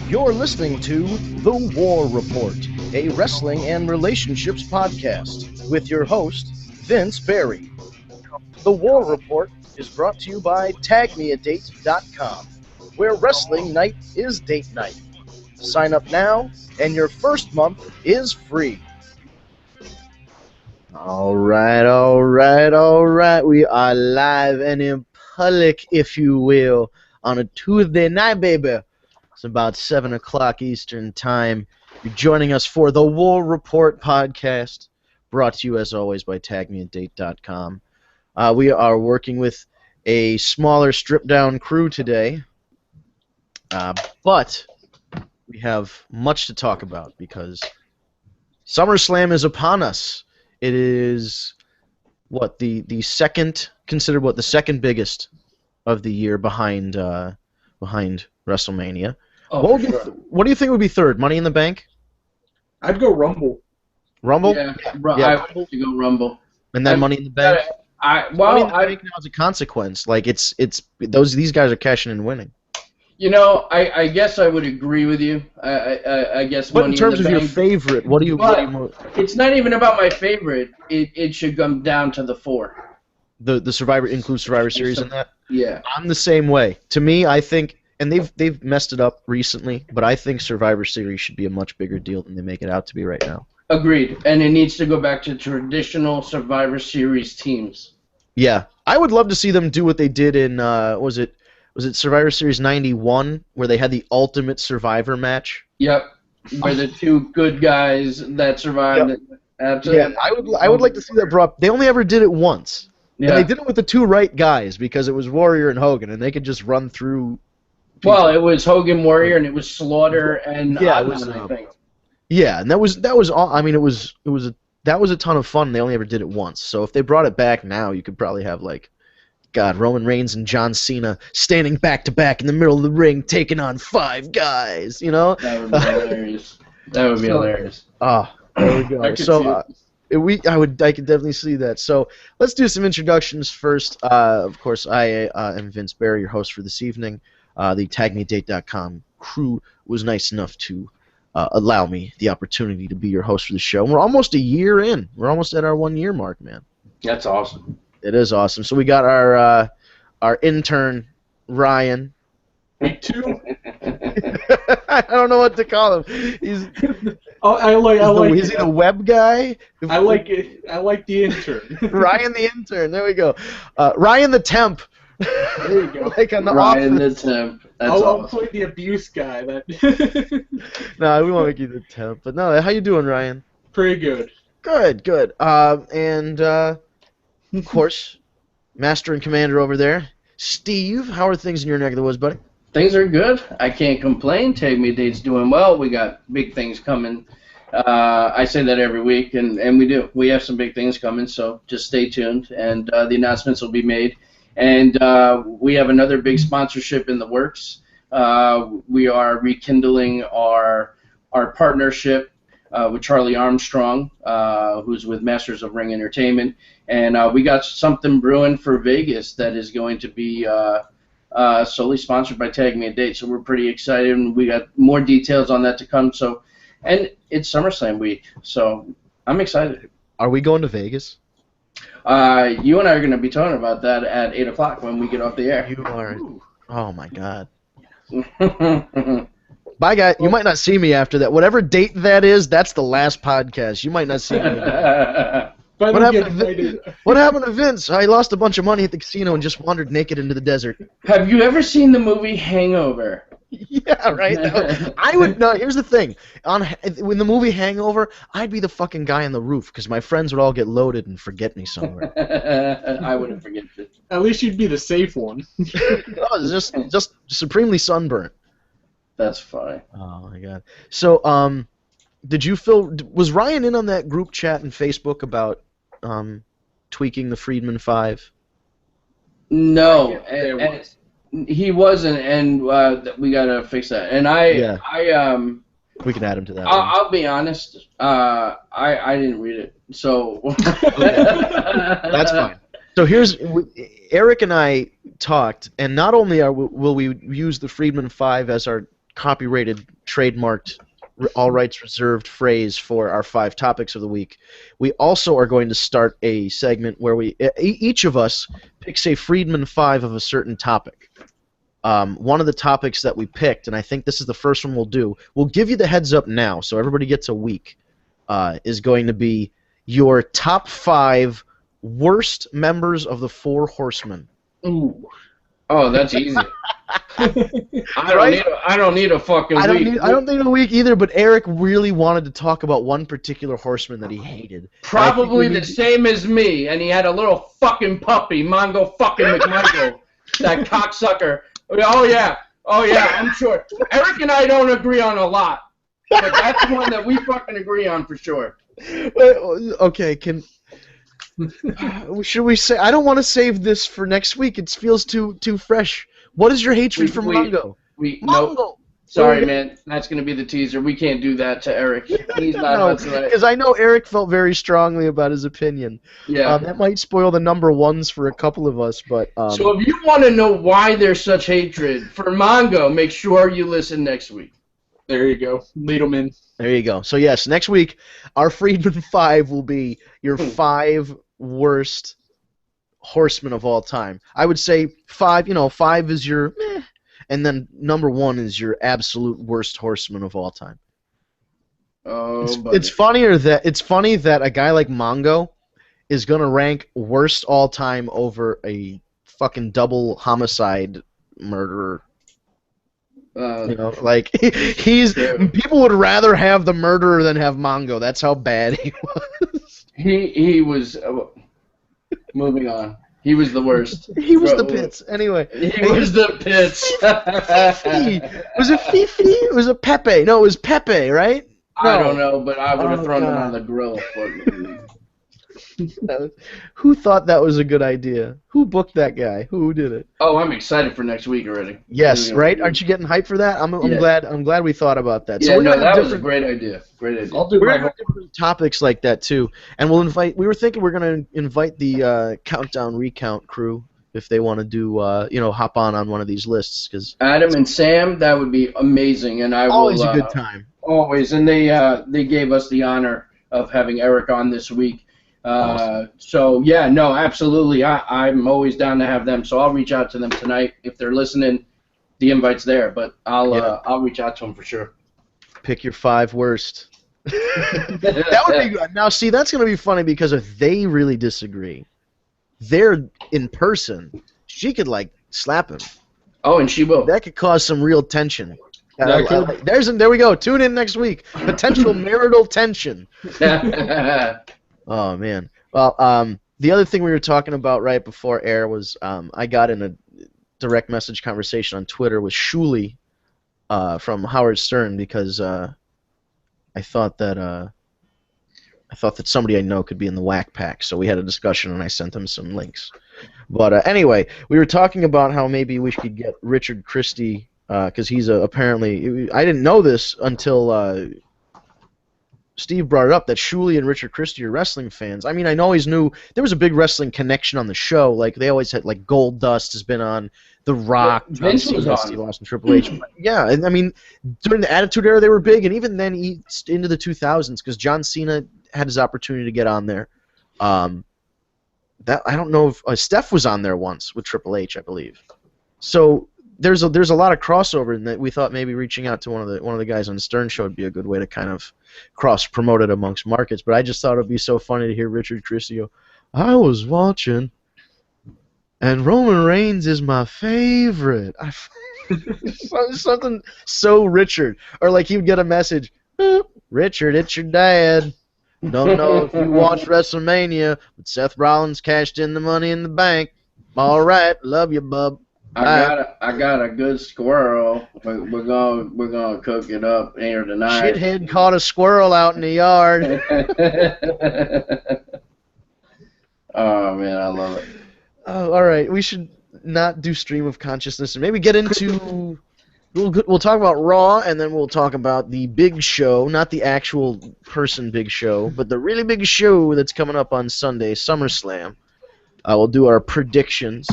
You're listening to The War Report, a wrestling and relationships podcast, with your host, Vince Barry. The War Report is brought to you by TagMeADate.com, where wrestling night is date night. Sign up now, and your first month is free. All right. We are live and in public, if you will, on a Tuesday night, baby. It's about 7 o'clock Eastern Time. You're joining us for the War Report podcast, brought to you, as always, by TagMeADate.com. We are working with a smaller, stripped-down crew today, but we have much to talk about because Summerslam is upon us. It is the second biggest of the year behind WrestleMania. Oh, what do you think would be third? Money in the Bank? I'd go Rumble. Rumble? Yeah. I would go Rumble. And then Money in the Bank? Money in the Bank now is a consequence. Like these guys are cashing and winning. You know, I guess I would agree with you. I guess. But in terms of your favorite, what do you? It's not even about my favorite. It should come down to the four. The Survivor Series in that. Yeah. I'm the same way. To me, I think. And they've messed it up recently, but I think Survivor Series should be a much bigger deal than they make it out to be right now. Agreed, and it needs to go back to traditional Survivor Series teams. Yeah, I would love to see them do what they did in was it Survivor Series '91, where they had the Ultimate Survivor match. Yep, where the two good guys that survived. Yep. Absolutely. Yeah, I would like to see that brought. They only ever did it once, and they did it with the two right guys because it was Warrior and Hogan, and they could just run through. People. Well, it was Hogan Warrior, and it was Slaughter and Osman, I think. Yeah, and that was all. I mean, that was a ton of fun. They only ever did it once. So if they brought it back now, you could probably have Roman Reigns and John Cena standing back to back in the middle of the ring, taking on 5 guys. You know. That would be hilarious. That would be hilarious. Ah, there we go. I could definitely see that. So let's do some introductions first. Of course, I am Vince Barry, your host for this evening. The TagMeADate.com crew was nice enough to allow me the opportunity to be your host for the show. And we're almost a year in. We're almost at our 1 year mark, man. That's awesome. It is awesome. So we got our intern, Ryan. Week 2? I don't know what to call him. He's. Is he the web guy? I like it. I like the intern. Ryan the intern. There we go. Ryan the temp. There you go. Ryan the temp. I'll play the abuse guy. No, we won't make you the temp. But no, how you doing, Ryan? Pretty good. Good. And of course, Master and Commander over there, Steve. How are things in your neck of the woods, buddy? Things are good. I can't complain. Tag Me Date's doing well. We got big things coming. I say that every week, and we do. We have some big things coming, so just stay tuned, and the announcements will be made. And we have another big sponsorship in the works. We are rekindling our partnership with Charlie Armstrong, who's with Masters of Ring Entertainment. And we got something brewing for Vegas that is going to be solely sponsored by Tag Me a Date. So we're pretty excited, and we got more details on that to come. So, and it's SummerSlam week, so I'm excited. Are we going to Vegas? You and I are going to be talking about that at 8 o'clock when we get off the air. You are. Oh, my God. Bye, guys. You might not see me after that. Whatever date that is, that's the last podcast. You might not see me. What happened to Vince? I lost a bunch of money at the casino and just wandered naked into the desert. Have you ever seen the movie Hangover? Yeah, right. I would. No, here's the thing. When the movie Hangover, I'd be the fucking guy on the roof because my friends would all get loaded and forget me somewhere. I wouldn't forget you. At least you'd be the safe one. No, just supremely sunburnt. That's fine. Oh my God. So, was Ryan in on that group chat in Facebook about tweaking the Friedman 5? No, and he wasn't, and we gotta fix that. And we can add him to that. I'll be honest. I didn't read it, so that's fine. So here's Eric and I talked, and not only will we use the Friedman 5 as our copyrighted, trademarked, all rights reserved phrase for our 5 topics of the week, we also are going to start a segment where each of us picks a Friedman 5 of a certain topic. One of the topics that we picked, and I think this is the first one we'll give you the heads up now, so everybody gets a week, is going to be your top 5 worst members of the Four Horsemen. Ooh. Oh, that's easy. I don't need a fucking week. I don't need a week either, but Eric really wanted to talk about one particular horseman that he hated. Probably the same as me, and he had a little fucking puppy, Mongo fucking McMichael, that cocksucker. Oh yeah, I'm sure. Eric and I don't agree on a lot, but that's one that we fucking agree on for sure. Okay, should we say? I don't want to save this for next week. It feels too fresh. What is your hatred for Mongo? Mongo. Nope. Sorry, man. That's going to be the teaser. We can't do that to Eric. He's not because I know Eric felt very strongly about his opinion. Yeah. That might spoil the number ones for a couple of us, but. So if you want to know why there's such hatred for Mongo, make sure you listen next week. There you go. Lead 'em in. There you go. So yes, next week our Friedman 5 will be your 5 worst horsemen of all time. I would say 5. 5 is your meh, and then number 1 is your absolute worst horseman of all time. Oh, it's funny that a guy like Mongo is gonna rank worst all time over a fucking double homicide murderer. People would rather have the murderer than have Mongo. That's how bad he was. He was. Moving on. He was the worst. He was the pits. Anyway. He was the pits. Fifi. Was it Fifi? Was it Pepe? No, it was Pepe, right? No. I don't know, but I would have thrown him on the grill. Who thought that was a good idea? Who booked that guy? Who did it? Oh, I'm excited for next week already. Yes, right? Aren't you getting hyped for that? I'm glad we thought about that. Yeah, so that was a great idea. Great idea. I'll do we're gonna have different topics like that too, and we were thinking we're gonna invite the countdown recount crew if they want to do hop on one of these lists, because Adam and Sam, that would be amazing, and always a good time. Always, and they gave us the honor of having Eric on this week. Awesome. So yeah, no, absolutely. I'm always down to have them. So I'll reach out to them tonight if they're listening. The invite's there, but I'll reach out to them for sure. Pick your 5 worst. That would be good. Now, see, that's going to be funny because if they really disagree, they're in person. She could slap him. Oh, and she will. That could cause some real tension. There we go. Tune in next week. Potential marital tension. Oh man. Well, the other thing we were talking about right before air was I got in a direct message conversation on Twitter with Shuli from Howard Stern because I thought that somebody I know could be in the Whack Pack. So we had a discussion and I sent him some links. But anyway, we were talking about how maybe we should get Richard Christie because he's apparently I didn't know this until. Steve brought it up that Shuli and Richard Christie are wrestling fans. I mean, I always knew there was a big wrestling connection on the show. Like they always had, Gold Dust has been on, The Rock, Vince was on. Steve Austin, Triple H. Yeah, and I mean, during the Attitude Era they were big, and even then into the 2000s because John Cena had his opportunity to get on there. That I don't know if Steph was on there once with Triple H, I believe. So there's a lot of crossover, and that we thought maybe reaching out to one of the guys on the Stern Show would be a good way to kind of cross-promote it amongst markets. But I just thought it would be so funny to hear Richard Christie go, I was watching, and Roman Reigns is my favorite. Something so Richard. Or he would get a message, Richard, it's your dad. Don't know if you watched WrestleMania, but Seth Rollins cashed in the Money in the Bank. All right, love you, bub. I got a good squirrel. We're gonna cook it up here tonight. Shithead caught a squirrel out in the yard. Oh man, I love it. Oh, all right. We should not do stream of consciousness and maybe get into. We'll talk about Raw and then we'll talk about the big show, not the actual person big show, but the really big show that's coming up on Sunday, SummerSlam. We'll do our predictions.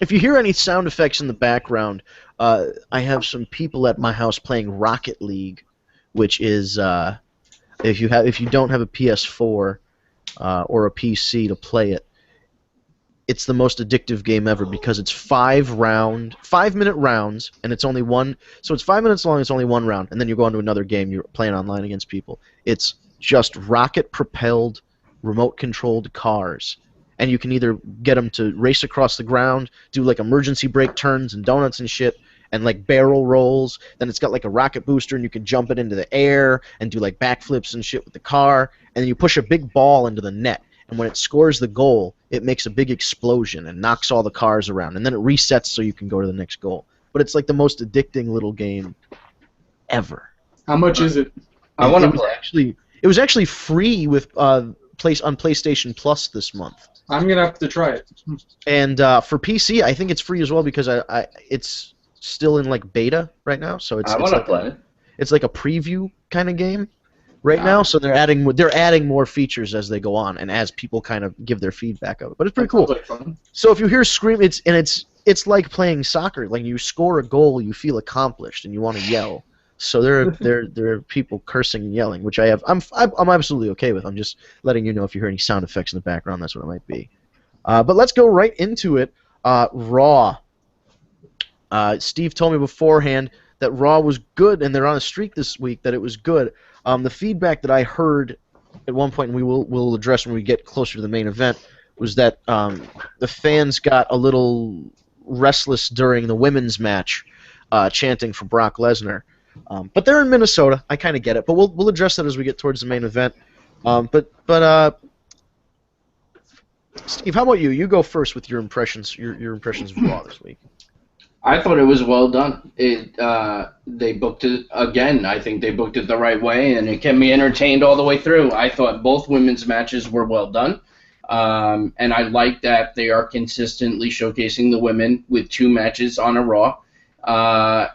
If you hear any sound effects in the background, I have some people at my house playing Rocket League, which is if you don't have a PS4 or a PC to play it, it's the most addictive game ever because it's 5-minute rounds, and it's only one. So it's 5 minutes long. It's only one round, and then you go on to another game. You're playing online against people. It's just rocket-propelled, remote-controlled cars, and you can either get them to race across the ground, do like emergency brake turns and donuts and shit, and like barrel rolls. Then it's got like a rocket booster, and you can jump it into the air and do like backflips and shit with the car. And then you push a big ball into the net. And when it scores the goal, it makes a big explosion and knocks all the cars around. And then it resets so you can go to the next goal. But it's like the most addicting little game ever. How much is it? I want to play. It was actually free with on PlayStation Plus this month. I'm gonna have to try it. And for PC, I think it's free as well because it's still in like beta right now. So I want to play it. It's like a preview kind of game right now, so they're adding more features as they go on and as people kind of give their feedback of it. But it's pretty cool. Like fun. So if you hear scream, it's like playing soccer. Like you score a goal, you feel accomplished and you want to yell. So there are people cursing and yelling, which I'm absolutely okay with. I'm just letting you know if you hear any sound effects in the background, that's what it might be. But let's go right into it. Raw. Steve told me beforehand that Raw was good, and they're on a streak this week that it was good. The feedback that I heard at one point, and we'll address when we get closer to the main event, was that the fans got a little restless during the women's match, chanting for Brock Lesnar. But they're in Minnesota. I kind of get it, but we'll address that as we get towards the main event. But Steve, how about you? You go first with your impressions. Your impressions of Raw this week. I thought it was well done. They booked it again. I think they booked it the right way, and it kept me entertained all the way through. I thought both women's matches were well done, and I like that they are consistently showcasing the women with 2 matches on a Raw,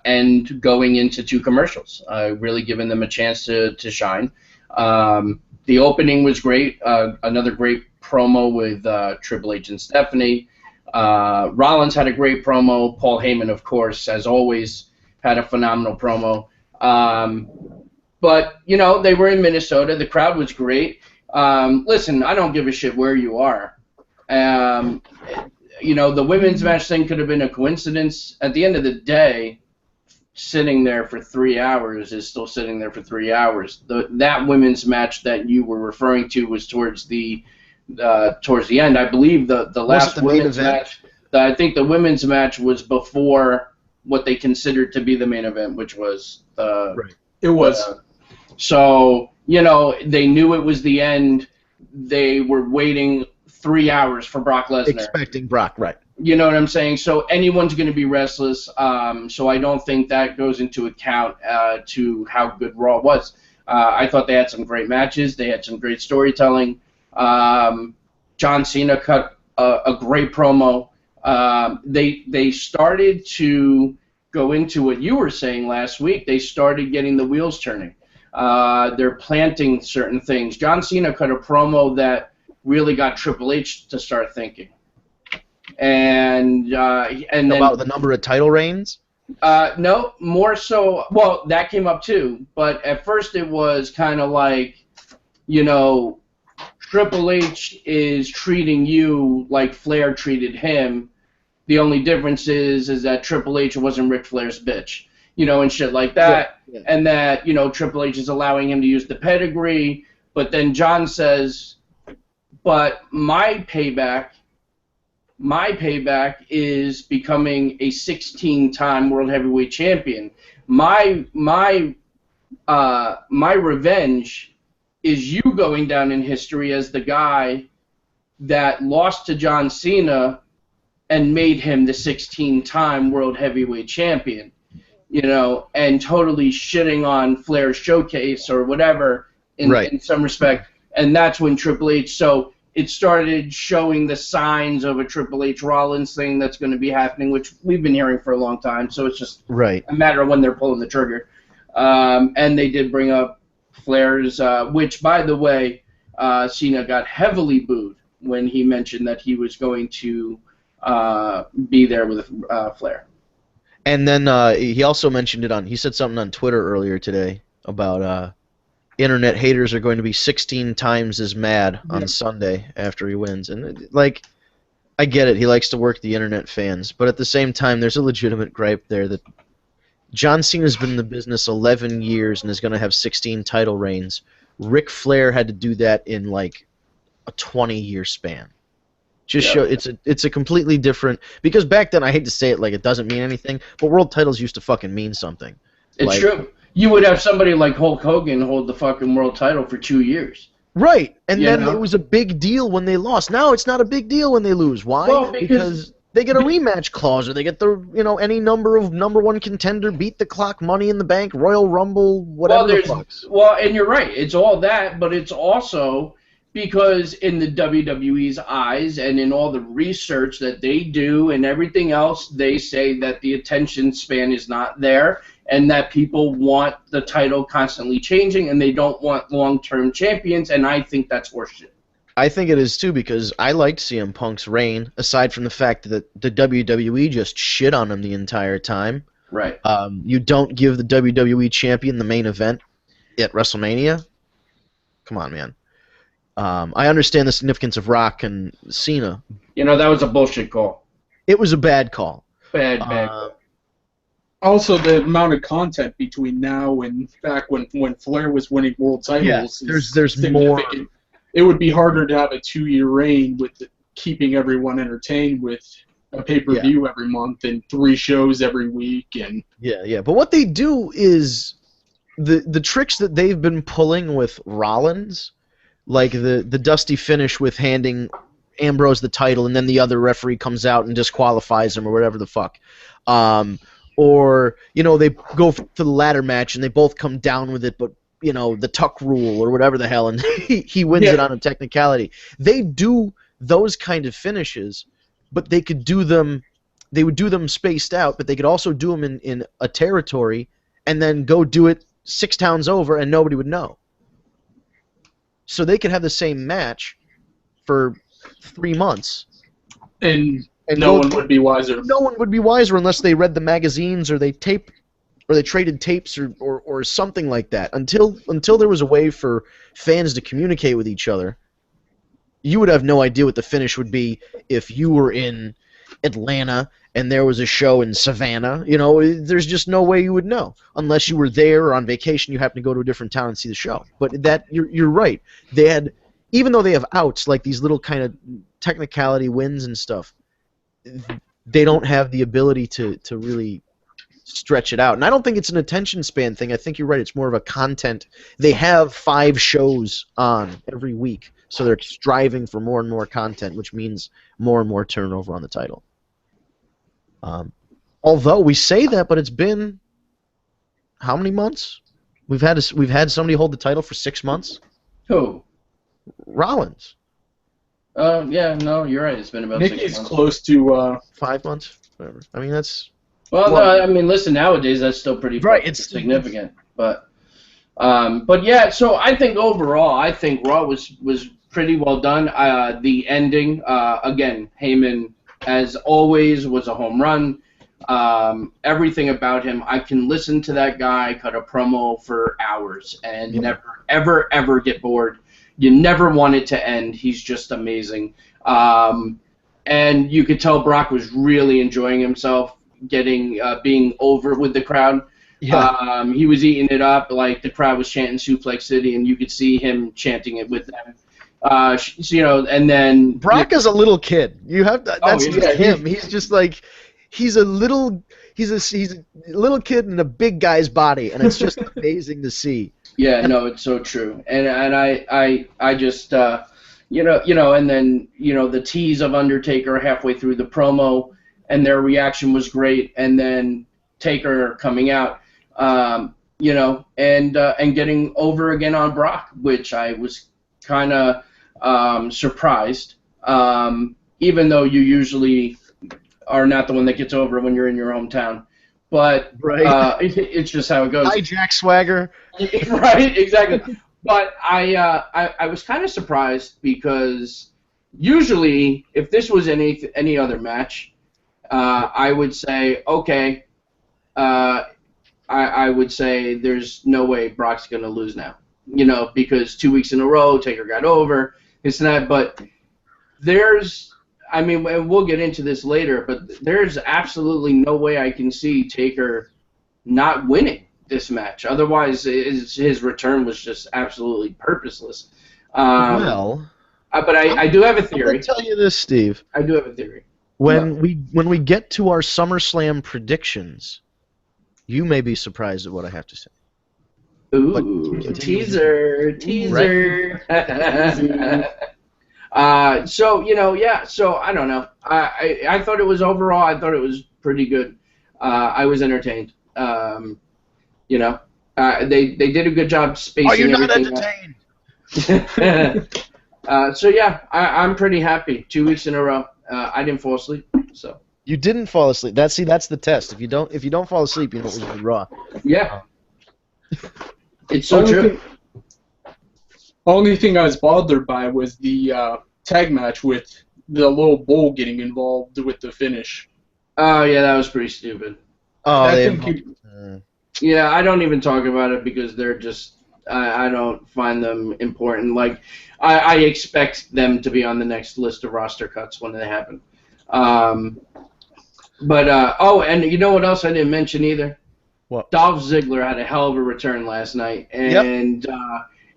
and going into 2 commercials, really giving them a chance to shine. The opening was great. Another great promo with Triple H and Stephanie. Rollins had a great promo. Paul Heyman, of course, as always, had a phenomenal promo. But, they were in Minnesota. The crowd was great. Listen, I don't give a shit where you are. The women's match thing could have been a coincidence. At the end of the day, sitting there for 3 hours is still sitting there for 3 hours. That women's match that you were referring to was towards the end. I believe the last women's match. I think the women's match was before what they considered to be the main event, which was right. It was. So they knew it was the end. They were waiting 3 hours for Brock Lesnar, expecting Brock, right? You know what I'm saying? So anyone's going to be restless. So I don't think that goes into account to how good Raw was. I thought they had some great matches. They had some great storytelling. John Cena cut a great promo. They started to go into what you were saying last week. They started getting the wheels turning. They're planting certain things. John Cena cut a promo that really got Triple H to start thinking. And then about the number of title reigns. No, more so. Well, that came up too. But at first, it was kind of like, Triple H is treating you like Flair treated him. The only difference is that Triple H wasn't Ric Flair's bitch, and shit like that. Yeah. And that, Triple H is allowing him to use the pedigree. But then John says, but my payback is becoming a 16-time World Heavyweight Champion. My revenge is you going down in history as the guy that lost to John Cena and made him the 16-time World Heavyweight Champion, and totally shitting on Flair's showcase or whatever in some respect. And that's when Triple H, so it started showing the signs of a Triple H Rollins thing that's going to be happening, which we've been hearing for a long time. So it's just a matter of when they're pulling the trigger. And they did bring up Flair's, which, by the way, Cena got heavily booed when he mentioned that he was going to be there with Flair. And then he also mentioned it he said something on Twitter earlier today about internet haters are going to be 16 times as mad on Sunday after he wins. And, like, I get it. He likes to work the internet fans. But at the same time, there's a legitimate gripe there that John Cena's been in the business 11 years and is going to have 16 title reigns. Ric Flair had to do that in, like, a 20-year span. Show it's a completely different, because back then, I hate to say it, like, it doesn't mean anything, but world titles used to fucking mean something. It's true. You would have somebody like Hulk Hogan hold the fucking world title for 2 years. Right, and then it was a big deal when they lost. Now it's not a big deal when they lose. Why? Well, because they get a rematch clause, or they get the any number of number one contender, beat the clock, Money in the Bank, Royal Rumble, whatever the fucks. Well, and you're right. It's all that, but it's also because in the WWE's eyes and in all the research that they do and everything else, they say that the attention span is not there and that people want the title constantly changing and they don't want long-term champions, and I think that's horseshit. I think it is too, because I liked CM Punk's reign, aside from the fact that the WWE just shit on him the entire time. Right. You don't give the WWE champion the main event at WrestleMania? Come on, man. I understand the significance of Rock and Cena. That was a bullshit call. It was a bad call. Bad call. Also, the amount of content between now and back when Flair was winning world titles is there's more. It would be harder to have a 2-year reign with keeping everyone entertained with a pay-per-view every month and 3 shows every week. And But what they do is the tricks that they've been pulling with Rollins, like the dusty finish with handing Ambrose the title and then the other referee comes out and disqualifies him or whatever the fuck. Or, they go to the ladder match and they both come down with it, but, the tuck rule or whatever the hell, and he wins it on a technicality. They do those kind of finishes, but they would do them spaced out, but they could also do them in a territory and then go do it 6 towns over and nobody would know. So they could have the same match for 3 months. And no one would be wiser. No one would be wiser unless they read the magazines or they traded tapes or something like that. Until there was a way for fans to communicate with each other, you would have no idea what the finish would be if you were in Atlanta and there was a show in Savannah. There's just no way you would know unless you were there or on vacation. You happen to go to a different town and see the show. But you're right. Even though they have outs like these little kind of technicality wins and stuff, they don't have the ability to really stretch it out. And I don't think it's an attention span thing. I think you're right. It's more of a content. They have 5 shows on every week, so they're striving for more and more content, which means more and more turnover on the title. Although we say that, but it's been how many months? We've had somebody hold the title for 6 months. Who? Rollins. Yeah, no, you're right. It's been about 6 months. Nikki's close to 5 months. Whatever. I mean, that's. Well, no, I mean, listen. Nowadays, that's still pretty It's significant. But yeah. So I think overall, Raw was pretty well done. The ending, again, Heyman, as always, was a home run. Everything about him, I can listen to that guy cut a promo for hours and never, ever, ever get bored. You never want it to end. He's just amazing. And you could tell Brock was really enjoying himself, being over with the crowd. Yeah. He was eating it up. Like, the crowd was chanting Suplex City, and you could see him chanting it with them. And then Brock is a little kid. That's just him. He's just like he's a little kid in a big guy's body, and it's just amazing to see. Yeah, no, it's so true. And I just and then the tease of Undertaker halfway through the promo, and their reaction was great, and then Taker coming out, and getting over again on Brock, which I was kind of surprised, even though you usually are not the one that gets over when you're in your hometown. But it's just how it goes. Hi, Jack Swagger. Right, exactly. But I was kind of surprised because usually, if this was any other match, I would say, okay, I would say there's no way Brock's going to lose now. You know, because 2 weeks in a row, Taker got over, it's not, but there's, I mean, and we'll get into this later, but there's absolutely no way I can see Taker not winning this match. Otherwise, his return was just absolutely purposeless. But I do have a theory. I'll tell you this, Steve. I do have a theory. When we get to our SummerSlam predictions, you may be surprised at what I have to say. Ooh, teaser. So, you know, yeah, so I don't know. I thought it was overall, I thought it was pretty good. I was entertained. You know, they did a good job spacing everything. Are you not entertained? So, yeah, I'm pretty happy. 2 weeks in a row. I didn't fall asleep, so. You didn't fall asleep. That's the test. If you don't fall asleep, you know it was Raw. Yeah. It's so true. Only thing I was bothered by was the tag match with the little bull getting involved with the finish. Oh yeah, that was pretty stupid. Yeah, I don't even talk about it because they're just I don't find them important. Like I expect them to be on the next list of roster cuts when they happen. Oh, and you know what else I didn't mention either? What? Dolph Ziggler had a hell of a return last night, and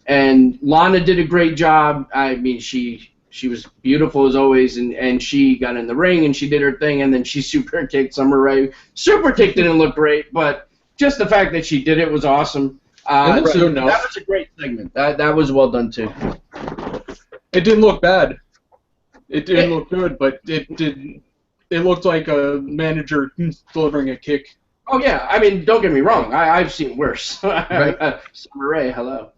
and Lana did a great job. I mean, she was beautiful as always, and she got in the ring and she did her thing, and then she super kicked Summer Rae. Super kick didn't look great, but just the fact that she did it was awesome. That was a great segment. That was well done too. It didn't look bad. It didn't look good, but it did. It looked like a manager delivering a kick. Oh yeah, I mean, don't get me wrong. I've seen worse. Right. Summer Rae, hello.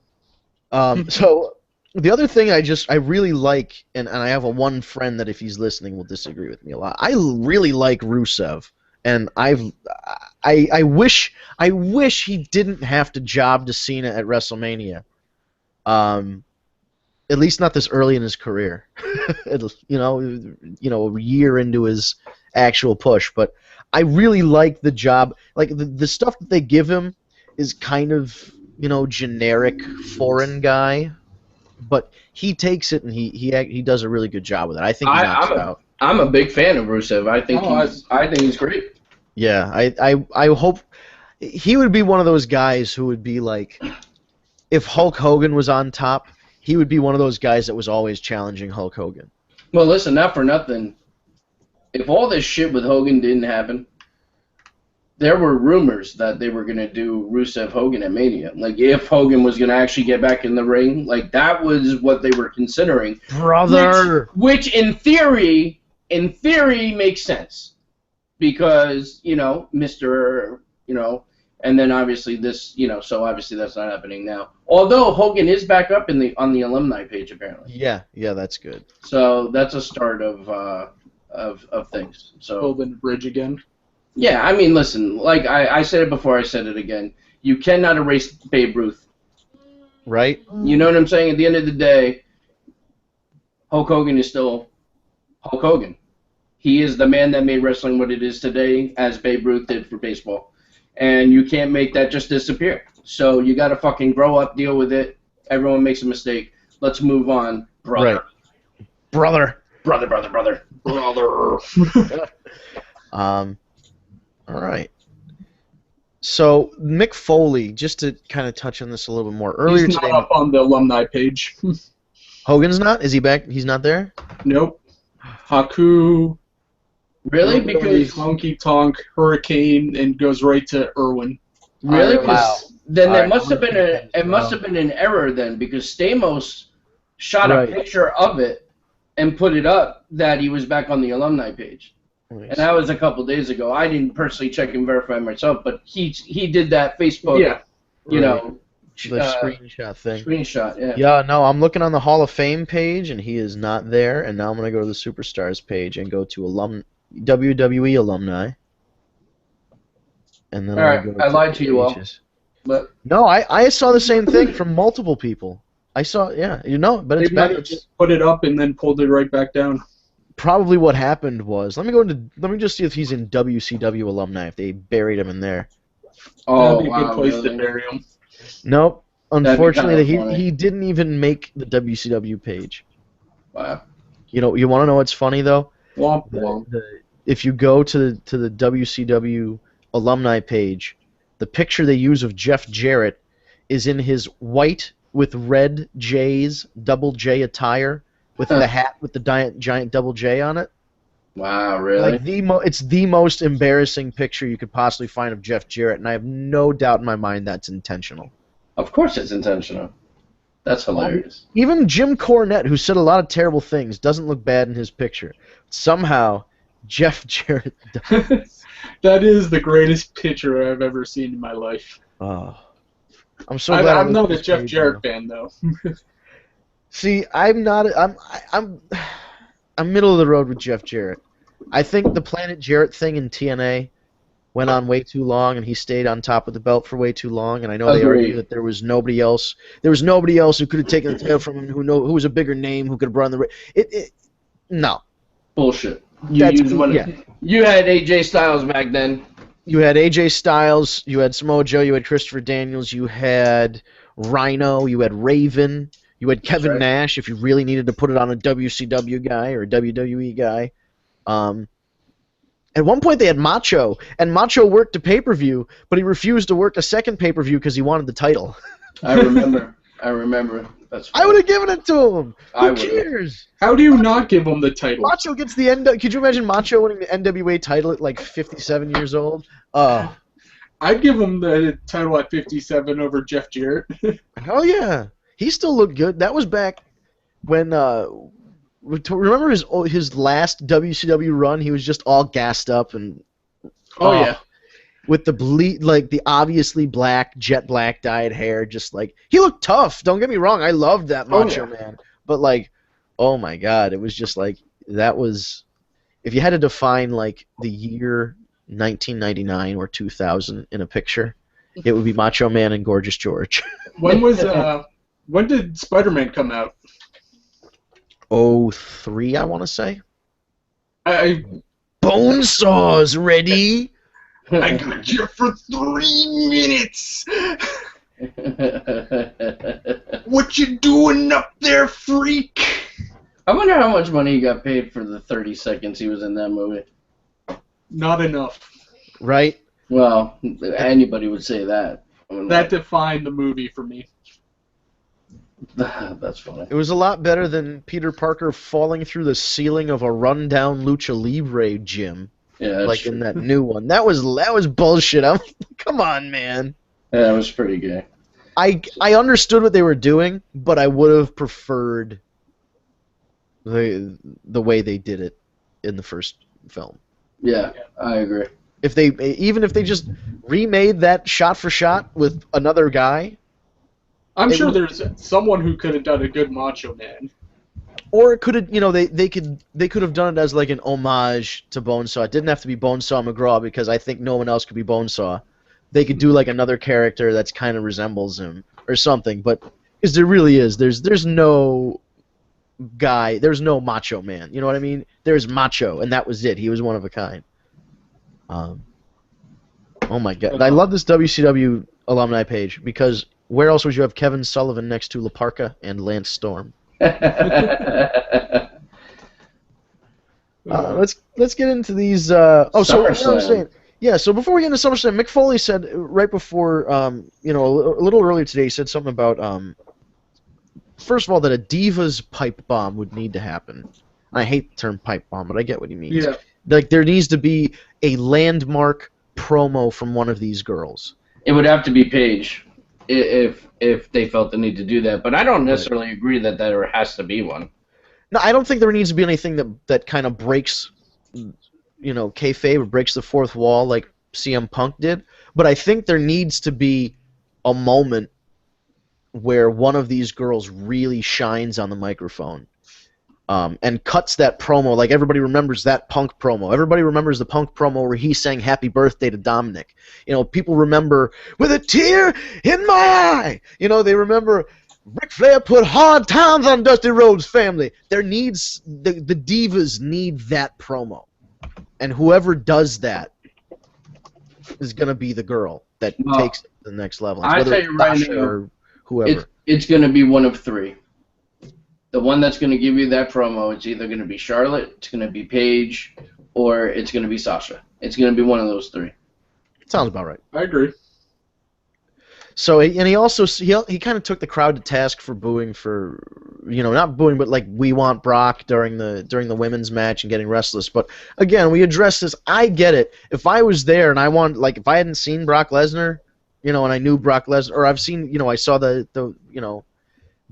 So the other thing I really like, and I have one friend that if he's listening will disagree with me a lot. I really like Rusev, and I wish he didn't have to job to Cena at WrestleMania. At least not this early in his career. you know, a year into his actual push, but I really like the job. Like the stuff that they give him is kind of, generic foreign guy, but he takes it and he does a really good job with it. I think he knocks it out. I'm a big fan of Rusev. I think he's great. Yeah, I hope he would be one of those guys who would be like, if Hulk Hogan was on top, he would be one of those guys that was always challenging Hulk Hogan. Well, listen, not for nothing. If all this shit with Hogan didn't happen, there were rumors that they were going to do Rusev Hogan at Mania. Like, if Hogan was going to actually get back in the ring, like, that was what they were considering. Brother! Which in theory makes sense. Because, Mr., and then obviously this, so obviously that's not happening now. Although Hogan is back up on the alumni page, apparently. Yeah, that's good. So that's a start of things. So building the bridge again. Yeah, I mean, listen, like I said it before, I said it again. You cannot erase Babe Ruth. Right? You know what I'm saying? At the end of the day, Hulk Hogan is still Hulk Hogan. He is the man that made wrestling what it is today, as Babe Ruth did for baseball. And you can't make that just disappear. So you got to fucking grow up, deal with it. Everyone makes a mistake. Let's move on, brother. Right. Brother. All right. So Mick Foley, just to kind of touch on this a little bit more earlier He's today. Not up on the alumni page. Hogan's not? Is he back? He's not there? Nope. Haku. Really? Because Honky Tonk, Hurricane, and goes right to Irwin. Really? Wow. Then there must have been an error then, because Stamos shot a picture of it and put it up that he was back on the alumni page. Nice. And that was a couple days ago. I didn't personally check and verify myself, but he did that Facebook, the screenshot thing. Screenshot, yeah. Yeah, no, I'm looking on the Hall of Fame page, and he is not there. And now I'm going to go to the Superstars page and go to WWE alumni. And then all right, I lied to you all. But no, I saw the same thing from multiple people. I saw, yeah, but They it's might back. have just put it up and then pulled it right back down. Probably what happened was, let me just see if he's in WCW alumni, if they buried him in there. That'd Oh be a good wow, place to really? bury him. Nope. That'd be kind Unfortunately, of funny. he didn't even make the WCW page. Wow. You want to know what's funny though? Womp womp. If you go to the WCW alumni page, the picture they use of Jeff Jarrett is in his white with red J's, double J attire, with the hat with the giant double J on it. Wow, really? Like it's the most embarrassing picture you could possibly find of Jeff Jarrett, and I have no doubt in my mind that's intentional. Of course it's intentional. That's hilarious. Even Jim Cornette, who said a lot of terrible things, doesn't look bad in his picture. Somehow, Jeff Jarrett does. That is the greatest picture I've ever seen in my life. Oh, I'm so glad. I'm not a Jeff Jarrett fan though. See, I'm not. I'm middle of the road with Jeff Jarrett. I think the Planet Jarrett thing in TNA went on way too long, and he stayed on top of the belt for way too long. And I know they argue that there was nobody else. There was nobody else who could have taken the title from him. Who was a bigger name, who could have run the. No. Bullshit. You had AJ Styles back then. You had AJ Styles. You had Samoa Joe. You had Christopher Daniels. You had Rhino. You had Raven. You had Kevin Nash. If you really needed to put it on a WCW guy or a WWE guy. At one point they had Macho, and Macho worked a pay-per-view, but he refused to work a second pay-per-view because he wanted the title. I remember. That's funny. I would have given it to him. I Who would've. cares? How do you not give him the title? Macho gets the Could you imagine Macho winning the NWA title at like 57 years old? I'd give him the title at 57 over Jeff Jarrett. Hell yeah. He still looked good. That was back when remember his last WCW run? He was just all gassed up and yeah. With the obviously jet black dyed hair, just like he looked tough. Don't get me wrong, I loved that Macho Man, but like, oh my God, it was just like that was. If you had to define like the year 1999 or 2000 in a picture, it would be Macho Man and Gorgeous George. When did Spider-Man come out? 03, I want to say. Bonesaw's ready. I got you for 3 minutes. What you doing up there, freak? I wonder how much money he got paid for the 30 seconds he was in that movie. Not enough. Right? Well, anybody would say that. That defined the movie for me. That's funny. It was a lot better than Peter Parker falling through the ceiling of a rundown Lucha Libre gym. Yeah, like true. In that new one. That was bullshit. Come on, man. Yeah, that was pretty gay. I understood what they were doing, but I would have preferred the way they did it in the first film. Yeah, I agree. Even if they just remade that shot for shot with another guy. I'm sure there's someone who could have done a good Macho Man. Or it could have, they could have done it as like an homage to Bonesaw. It didn't have to be Bonesaw McGraw because I think no one else could be Bonesaw. They could do like another character that's kind of resembles him or something. But because there really is, there's no guy, there's no Macho Man. You know what I mean? There's Macho, and that was it. He was one of a kind. Oh my God, I love this WCW alumni page because where else would you have Kevin Sullivan next to La Parka and Lance Storm? Let's get into these. So what I'm saying, yeah. So before we get into SummerSlam, Mick Foley said right before, a little earlier today, he said something about, first of all, that a Divas pipe bomb would need to happen. I hate the term pipe bomb, but I get what he means. Yeah. Like there needs to be a landmark promo from one of these girls. It would have to be Paige if they felt the need to do that, but I don't necessarily agree that there has to be one. No, I don't think there needs to be anything that kind of breaks, kayfabe or breaks the fourth wall like CM Punk did. But I think there needs to be a moment where one of these girls really shines on the microphone and cuts that promo. Like everybody remembers that Punk promo. Everybody remembers the Punk promo where he sang "Happy Birthday" to Dominic. People remember "With a Tear in My Eye." They remember Ric Flair put hard times on Dusty Rhodes' family. The divas need that promo, and whoever does that is gonna be the girl that Well, takes it to the next level. I Whether tell it's you right Sasha now, or whoever. it's going to be one of three. The one that's going to give you that promo, it's either going to be Charlotte, it's going to be Paige, or it's going to be Sasha. It's going to be one of those three. Sounds about right. I agree. So, and he also he kind of took the crowd to task for booing for, not booing, but like we want Brock during the women's match and getting restless. But again, we addressed this. I get it. If I was there and if I hadn't seen Brock Lesnar, and I knew Brock Lesnar, or I've seen, I saw the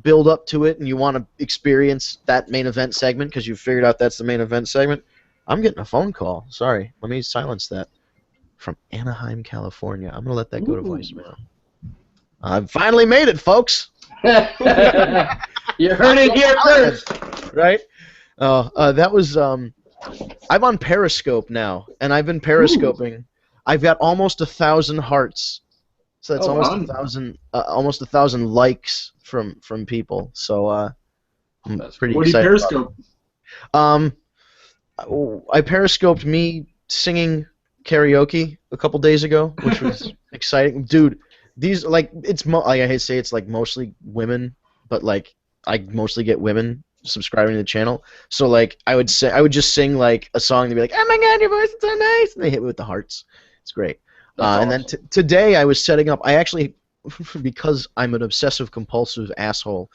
build up to it, and you want to experience that main event segment because you figured out that's the main event segment. I'm getting a phone call. Sorry, let me silence that. From Anaheim, California. I'm gonna let that go to voicemail. I've finally made it, folks. You heard it here first. Right? That was I'm on Periscope now, and I've been periscoping. Ooh. I've got almost 1,000 hearts, so that's almost 1,000 likes from people. So I'm pretty excited. What do you periscope? I periscoped me singing karaoke a couple days ago, which was exciting, dude. These I hate to say it's like mostly women, but like I mostly get women subscribing to the channel. So like I would just sing like a song and they'd be like, "Oh my god, your voice is so nice," and they hit me with the hearts. It's great. Awesome. And then today I was setting up. I actually, because I'm an obsessive compulsive asshole,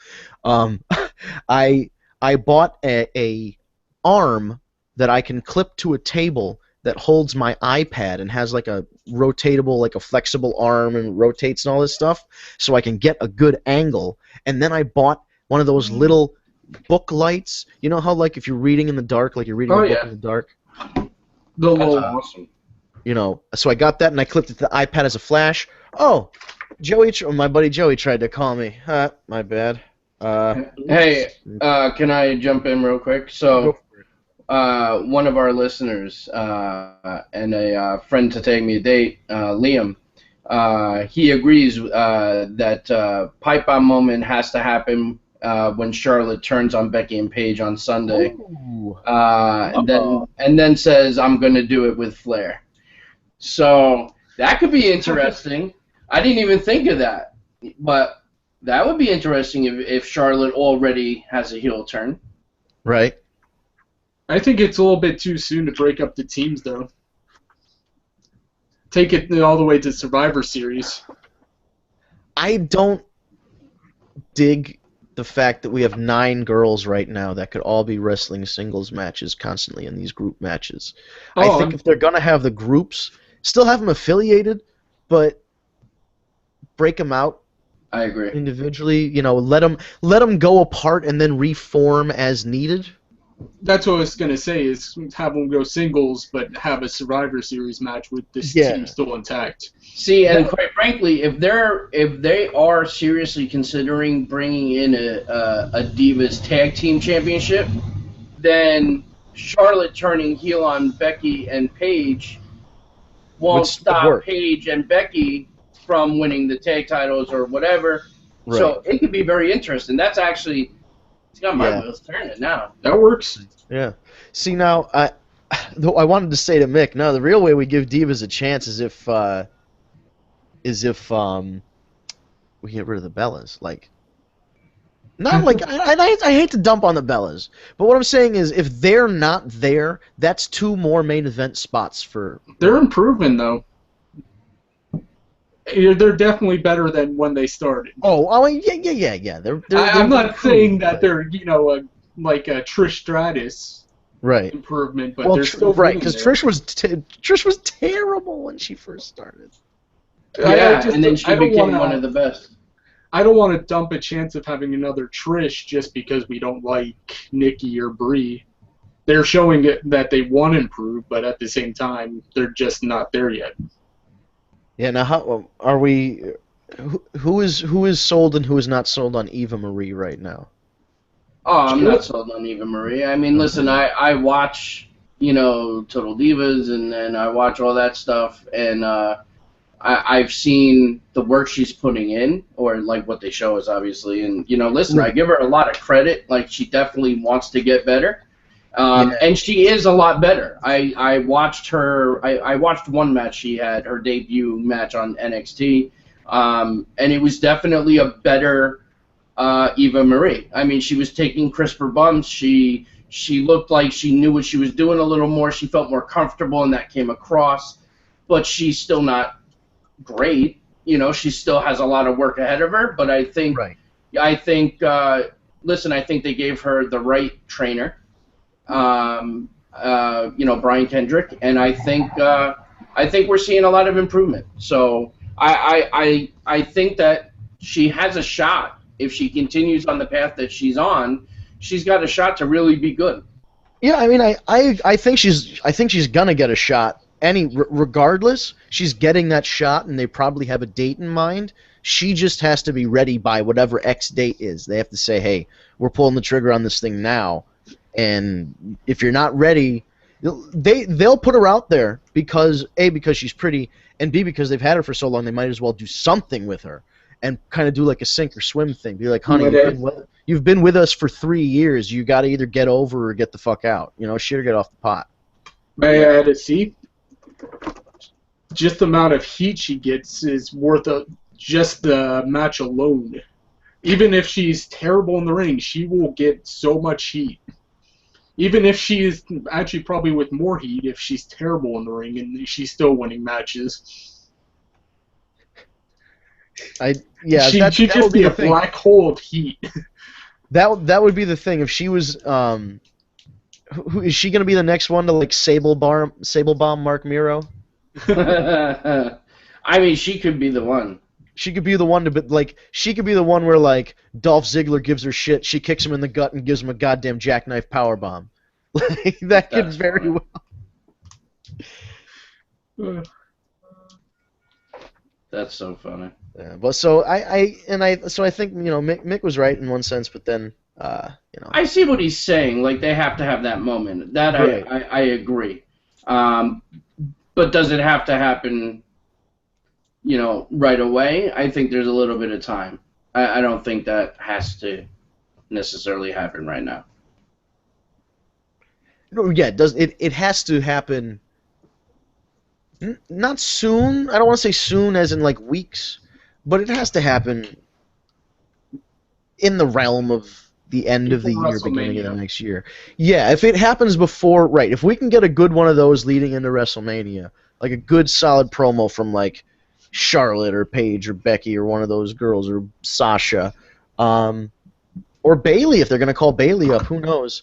I bought a arm that I can clip to a table that holds my iPad and has like a rotatable, like a flexible arm and rotates and all this stuff, so I can get a good angle. And then I bought one of those little book lights. You know how like if you're reading in the dark, like you're reading a book in the dark? That's awesome. So I got that and I clipped it to the iPad as a flash. Oh, my buddy Joey tried to call me. My bad. Hey, can I jump in real quick? So, one of our listeners and a friend to take me a date, Liam, he agrees that pipe bomb moment has to happen when Charlotte turns on Becky and Paige on Sunday, and then says, "I'm going to do it with Flair." So that could be interesting. I didn't even think of that, but that would be interesting if Charlotte already has a heel turn. Right. I think it's a little bit too soon to break up the teams, though. Take it all the way to Survivor Series. I don't dig the fact that we have 9 girls right now that could all be wrestling singles matches constantly in these group matches. I think if they're going to have the groups, still have them affiliated, but break them out. I agree. Individually, let them go apart and then reform as needed. That's what I was going to say, is have them go singles, but have a Survivor Series match with this team still intact. See, and quite frankly, if they are seriously considering bringing in a Divas Tag Team Championship, then Charlotte turning heel on Becky and Paige won't stop Paige and Becky from winning the tag titles or whatever. Right. So it could be very interesting. That's actually... It's got my wheels turning now. That works. Yeah. See, now, I wanted to say to Mick, no, the real way we give Divas a chance is if we get rid of the Bellas. Like, not like I hate to dump on the Bellas, but what I'm saying is if they're not there, that's 2 more main event spots for. They're improving though. They're definitely better than when they started. Yeah. I'm not saying that they're like a Trish Stratus improvement, but they're still because Trish was terrible when she first started. And then she became one of the best. I don't want to dump a chance of having another Trish just because we don't like Nikki or Brie. They're showing that they want to improve, but at the same time, they're just not there yet. Yeah, now how are we? Who is sold and who is not sold on Eva Marie right now? Oh, I'm not sold on Eva Marie. I mean, listen, I watch Total Divas and I watch all that stuff, and I've seen the work she's putting in, or like what they show us, obviously. And listen, I give her a lot of credit. Like she definitely wants to get better, and she is a lot better. I watched her. I watched one match she had, her debut match on NXT, and it was definitely a better Eva Marie. I mean, she was taking crisper bumps. She looked like she knew what she was doing a little more. She felt more comfortable, and that came across. But she's still not great. She still has a lot of work ahead of her. But I think, listen, I think they gave her the right trainer. Brian Kendrick, and I think we're seeing a lot of improvement. So I think that she has a shot. If she continues on the path that she's on, she's got a shot to really be good. Yeah, I mean, I think she's gonna get a shot. Regardless, she's getting that shot, and they probably have a date in mind. She just has to be ready by whatever X date is. They have to say, hey, we're pulling the trigger on this thing now. And if you're not ready, they'll put her out there because A, because she's pretty, and B, because they've had her for so long, they might as well do something with her and kind of do like a sink or swim thing. Be like, honey, you've been with us for 3 years. You got to either get over or get the fuck out. Shit or get off the pot. May I add a C? Just the amount of heat she gets is worth just the match alone. Even if she's terrible in the ring, she will get so much heat. Even if she's actually probably with more heat, if she's terrible in the ring and she's still winning matches. She'd just be a black hole of heat. That would be the thing. If she was, who is she going to be the next one to like Sable Bomb Mark Miro? I mean, she could be the one. She could be the one she could be the one where like Dolph Ziggler gives her shit, she kicks him in the gut and gives him a goddamn jackknife powerbomb. Like that could very well. That's so funny. Yeah, but so I think Mick was right in one sense, but then I see what he's saying. Like they have to have that moment. That right. I agree. But does it have to happen? Right away? I think there's a little bit of time. I don't think that has to necessarily happen right now. No, yeah, it has to happen. Not soon. I don't want to say soon as in like weeks, but it has to happen in the realm of the end of the year, beginning of the next year. Yeah, if it happens before, right, if we can get a good one of those leading into WrestleMania, like a good solid promo from like Charlotte or Paige or Becky or one of those girls or Sasha, or Bayley if they're going to call Bayley up, who knows.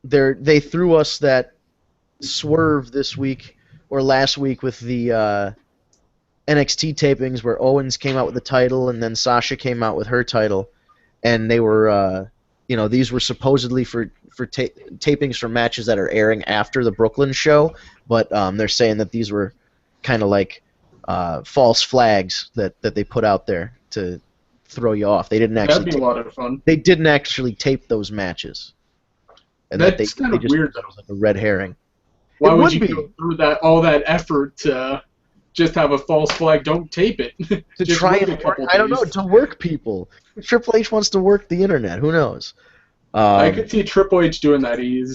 They threw us that swerve this week or last week with the NXT tapings where Owens came out with the title and then Sasha came out with her title, and they were these were supposedly for tapings for matches that are airing after the Brooklyn show, but they're saying that these were kind of like false flags that they put out there to throw you off. They didn't actually. That'd be a lot of fun. They didn't actually tape those matches. And that's kind of weird, though. Like a red herring. Why would you go through all that effort to just have a false flag? Don't tape it. To try and work, I don't know, to work people. Triple H wants to work the internet. Who knows? I could see Triple H doing that. He'd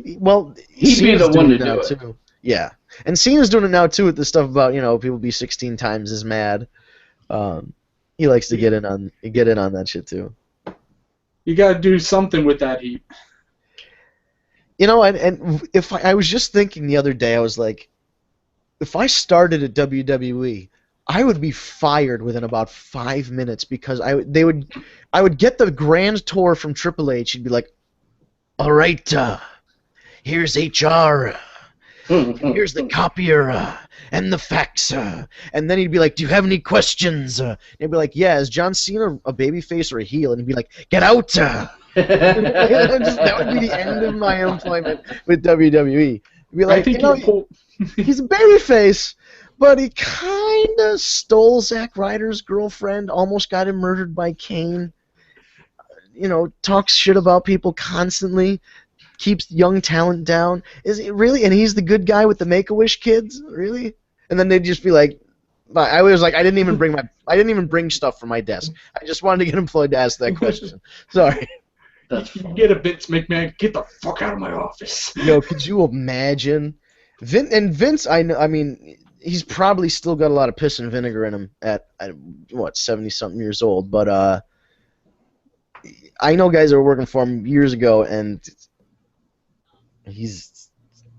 be the one to do it. Too. Yeah, and Cena's doing it now too with the stuff about people be 16 times as mad. He likes to get in on that shit too. You got to do something with that heat. And if I was just thinking the other day, I was like, if I started at WWE, I would be fired within about 5 minutes because I would get the grand tour from Triple H. He'd be like, all right, here's HR, here's the copier, and the fax. And then he'd be like, do you have any questions? And he'd be like, yeah, is John Cena a babyface or a heel? And he'd be like, get out. That would be the end of my employment with WWE. He'd be like, he's a babyface, but he kind of stole Zack Ryder's girlfriend, almost got him murdered by Kane, talks shit about people constantly. keeps young talent down. Is it really? And he's the good guy with the Make-A-Wish kids, really? And then they'd just be like, I was like, I didn't even bring stuff from my desk. I just wanted to get employed to ask that question. Sorry. That's You funny. get a Vince McMahon, get the fuck out of my office. Yo, could you imagine? Vince, I mean, he's probably still got a lot of piss and vinegar in him at what 70-something years old. But I know guys that were working for him years ago, and he's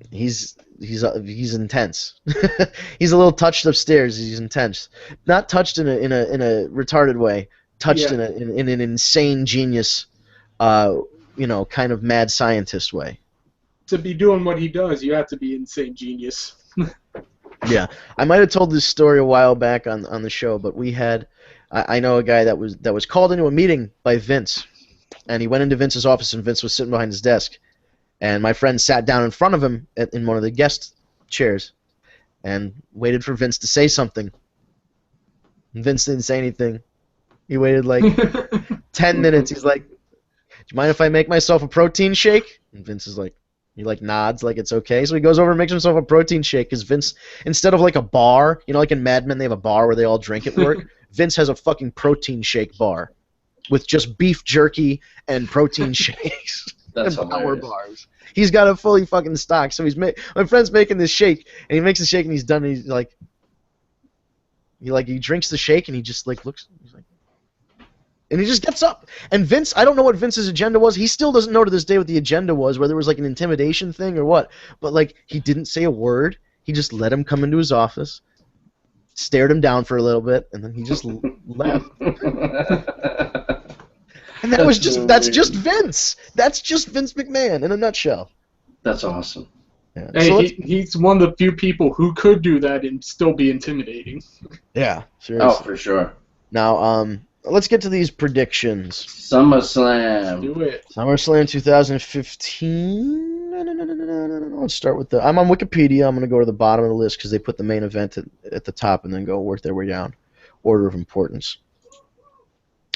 intense. He's a little touched upstairs. He's intense, not touched in a retarded way. Touched Yeah. in an insane genius, kind of mad scientist way. To be doing what he does, you have to be insane genius. Yeah, I might have told this story a while back on the show, but I know a guy that was called into a meeting by Vince, and he went into Vince's office, and Vince was sitting behind his desk, and my friend sat down in front of him in one of the guest chairs, and waited for Vince to say something. And Vince didn't say anything. He waited like 10 minutes. He's like, "Do you mind if I make myself a protein shake?" And Vince is like, he like nods like it's okay. So he goes over and makes himself a protein shake because Vince, instead of like a bar, like in Mad Men they have a bar where they all drink at work, Vince has a fucking protein shake bar with just beef jerky and protein shakes That's and power hilarious. bars. He's got a fully fucking stock. So my friend's making this shake, and he makes the shake and he's done, and he's like, he drinks the shake and he just like looks, he's like, and he just gets up. And Vince, I don't know what Vince's agenda was. He still doesn't know to this day what the agenda was, whether it was like an intimidation thing or what. But like, he didn't say a word. He just let him come into his office, stared him down for a little bit, and then he just left. And that's just Vince. That's just Vince McMahon in a nutshell. That's awesome. Yeah. Hey, So he's one of the few people who could do that and still be intimidating. yeah, seriously. Oh, for sure. Now, let's get to these predictions. SummerSlam. Do it. SummerSlam 2015. No. Let's start with I'm on Wikipedia. I'm going to go to the bottom of the list because they put the main event at the top and then go work their way down, order of importance,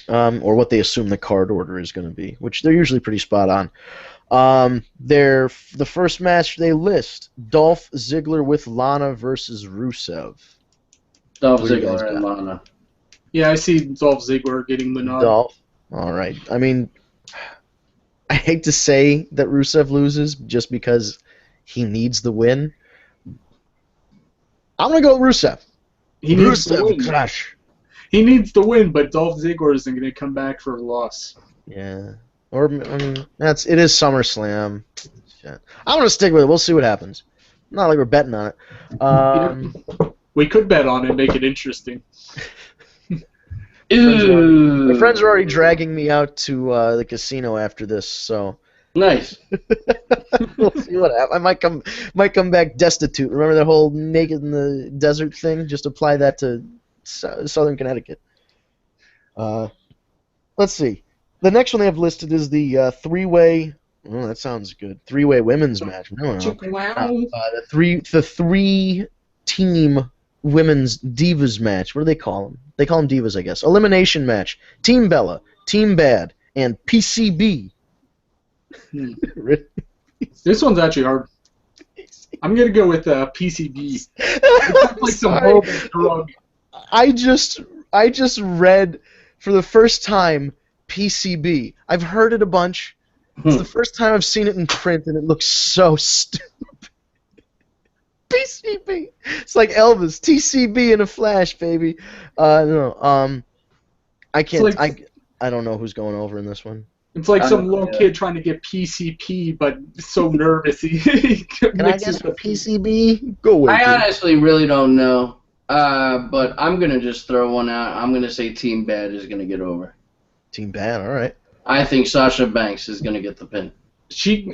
or what they assume the card order is going to be, which they're usually pretty spot on. The first match they list: Dolph Ziggler with Lana versus Rusev. Dolph What do you guys Ziggler and got? Lana. Yeah, I see Dolph Ziggler getting the nod. Dolph. All right. I mean, I hate to say that Rusev loses just because he needs the win. I'm gonna go with Rusev. He needs the Rusev win. crush. He needs the win, but Dolph Ziggler isn't going to come back for a loss. Yeah. Or I mean, it is SummerSlam. Shit. I'm gonna stick with it. We'll see what happens. Not like we're betting on it. We could bet on it, make it interesting. My friends are already dragging me out to the casino after this, so Nice. we'll see what happens. I might come back destitute. Remember that whole naked in the desert thing? Just apply that to Southern Connecticut. Let's see. The next one they have listed is the three-way. Oh, that sounds good. Three-way women's match. No. The three-team women's divas match. What do they call them? They call them divas, I guess. Elimination match. Team Bella, Team Bad, and PCB. This one's actually hard. I'm going to go with PCB. It's like some horrible drug. I just read for the first time PCB. I've heard it a bunch. It's the first time I've seen it in print, and it looks so stupid. PCB. It's like Elvis. TCB in a flash, baby. No. I can't. I don't know who's going over in this one. It's like some little kid trying to get PCP, but so nervous he Can I guess for PCB? Go with I it. honestly really don't know. But I'm going to just throw one out. I'm going to say Team Bad is going to get over. Team Bad. All right. I think Sasha Banks is going to get the pin.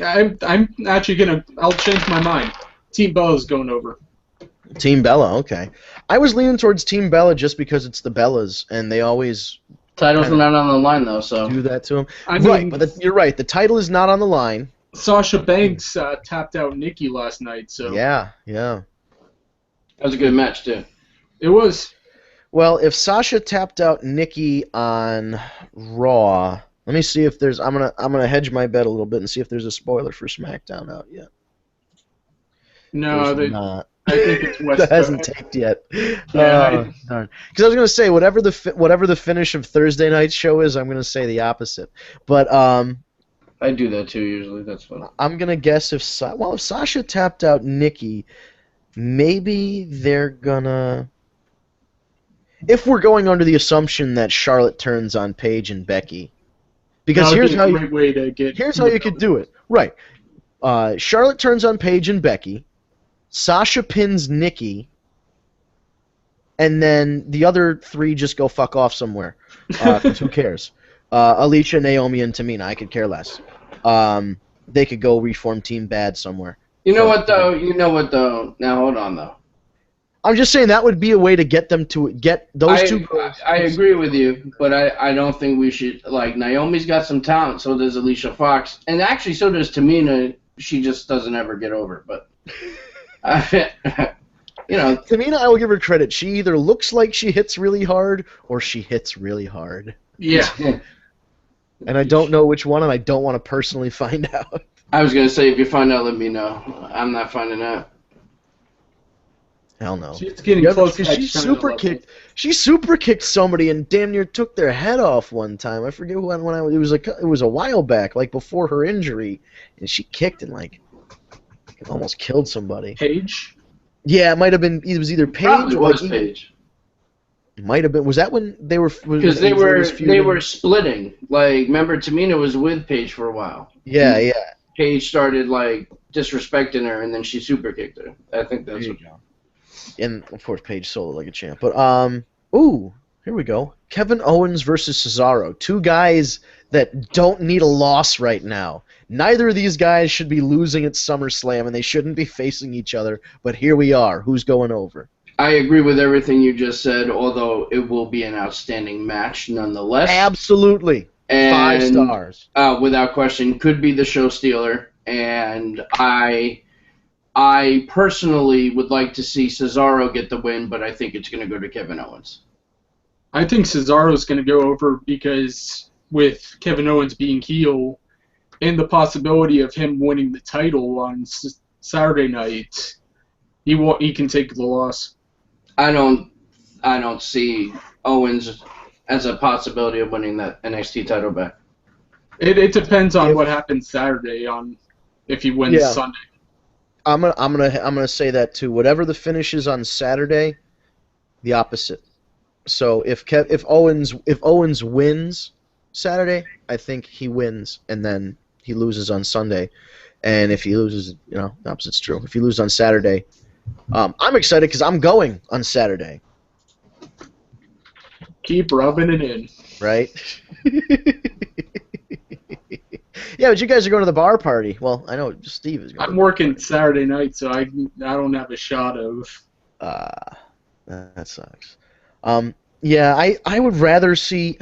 I'm actually I'll change my mind. Team Bella's going over. Team Bella. Okay. I was leaning towards Team Bella just because it's the Bellas, and they always Title's not on the line, though, so. do that to them. I mean, Right, but you're right. The title is not on the line. Sasha Banks tapped out Nikki last night, so Yeah. That was a good match, too. it was. Well, if Sasha tapped out Nikki on Raw, Let me see if there's. I'm gonna hedge my bet a little bit and see if there's a spoiler for SmackDown out yet. No, There's not. I think it's West. That hasn't taped yet. Yeah, Darn. Because I was gonna say whatever the finish of Thursday night's show is, I'm gonna say the opposite. But I do that too usually. That's fun. I'm gonna guess if Sasha tapped out Nikki, maybe they're gonna. If we're going under the assumption that Charlotte turns on Paige and Becky, because here's how you could do it. Right. Charlotte turns on Paige and Becky. Sasha pins Nikki. And then the other three just go fuck off somewhere. 'Cause who cares? Alicia, Naomi, and Tamina. I could care less. They could go reform Team Bad somewhere. You know what though? Now hold on though. I'm just saying that would be a way to get them to get those two girls. I agree with you, but I don't think we should. Like, Naomi's got some talent, so does Alicia Fox, and actually so does Tamina. She just doesn't ever get over. But Tamina, I will give her credit. She either looks like she hits really hard or she hits really hard. Yeah. And I don't know which one, and I don't want to personally find out. I was gonna say, if you find out, let me know. I'm not finding out. Hell no. She's getting close. She super kicked somebody and damn near took their head off one time. I forget when it was a while back, like before her injury, and she kicked and like almost killed somebody. Paige? Yeah, it might have been. It was either Paige Probably or was Paige. It might have been. Was that when they were? Because they were splitting. Like, remember, Tamina was with Paige for a while. Yeah, yeah. Paige started like disrespecting her, and then she super kicked her. I think that's what. And of course, Paige sold it like a champ. But ooh, here we go. Kevin Owens versus Cesaro. Two guys that don't need a loss right now. Neither of these guys should be losing at SummerSlam, and they shouldn't be facing each other. But here we are. Who's going over? I agree with everything you just said, although it will be an outstanding match nonetheless. Absolutely. And, 5 stars. Without question, could be the show stealer. And I personally would like to see Cesaro get the win, but I think it's going to go to Kevin Owens. I think Cesaro's going to go over because with Kevin Owens being heel and the possibility of him winning the title on Saturday night, he can take the loss. I don't see Owens as a possibility of winning that NXT title back. It depends on what happens Saturday on if he wins Sunday. I'm gonna say that too. Whatever the finish is on Saturday, the opposite. So if Owens wins Saturday, I think he wins, and then he loses on Sunday. And if he loses, the opposite's true. If he loses on Saturday, I'm excited because I'm going on Saturday. Keep rubbing it in. Right? Yeah, but you guys are going to the bar party. Well, I know Steve is going. I'm working Saturday night, so I don't have a shot of. That sucks. Yeah, I would rather see.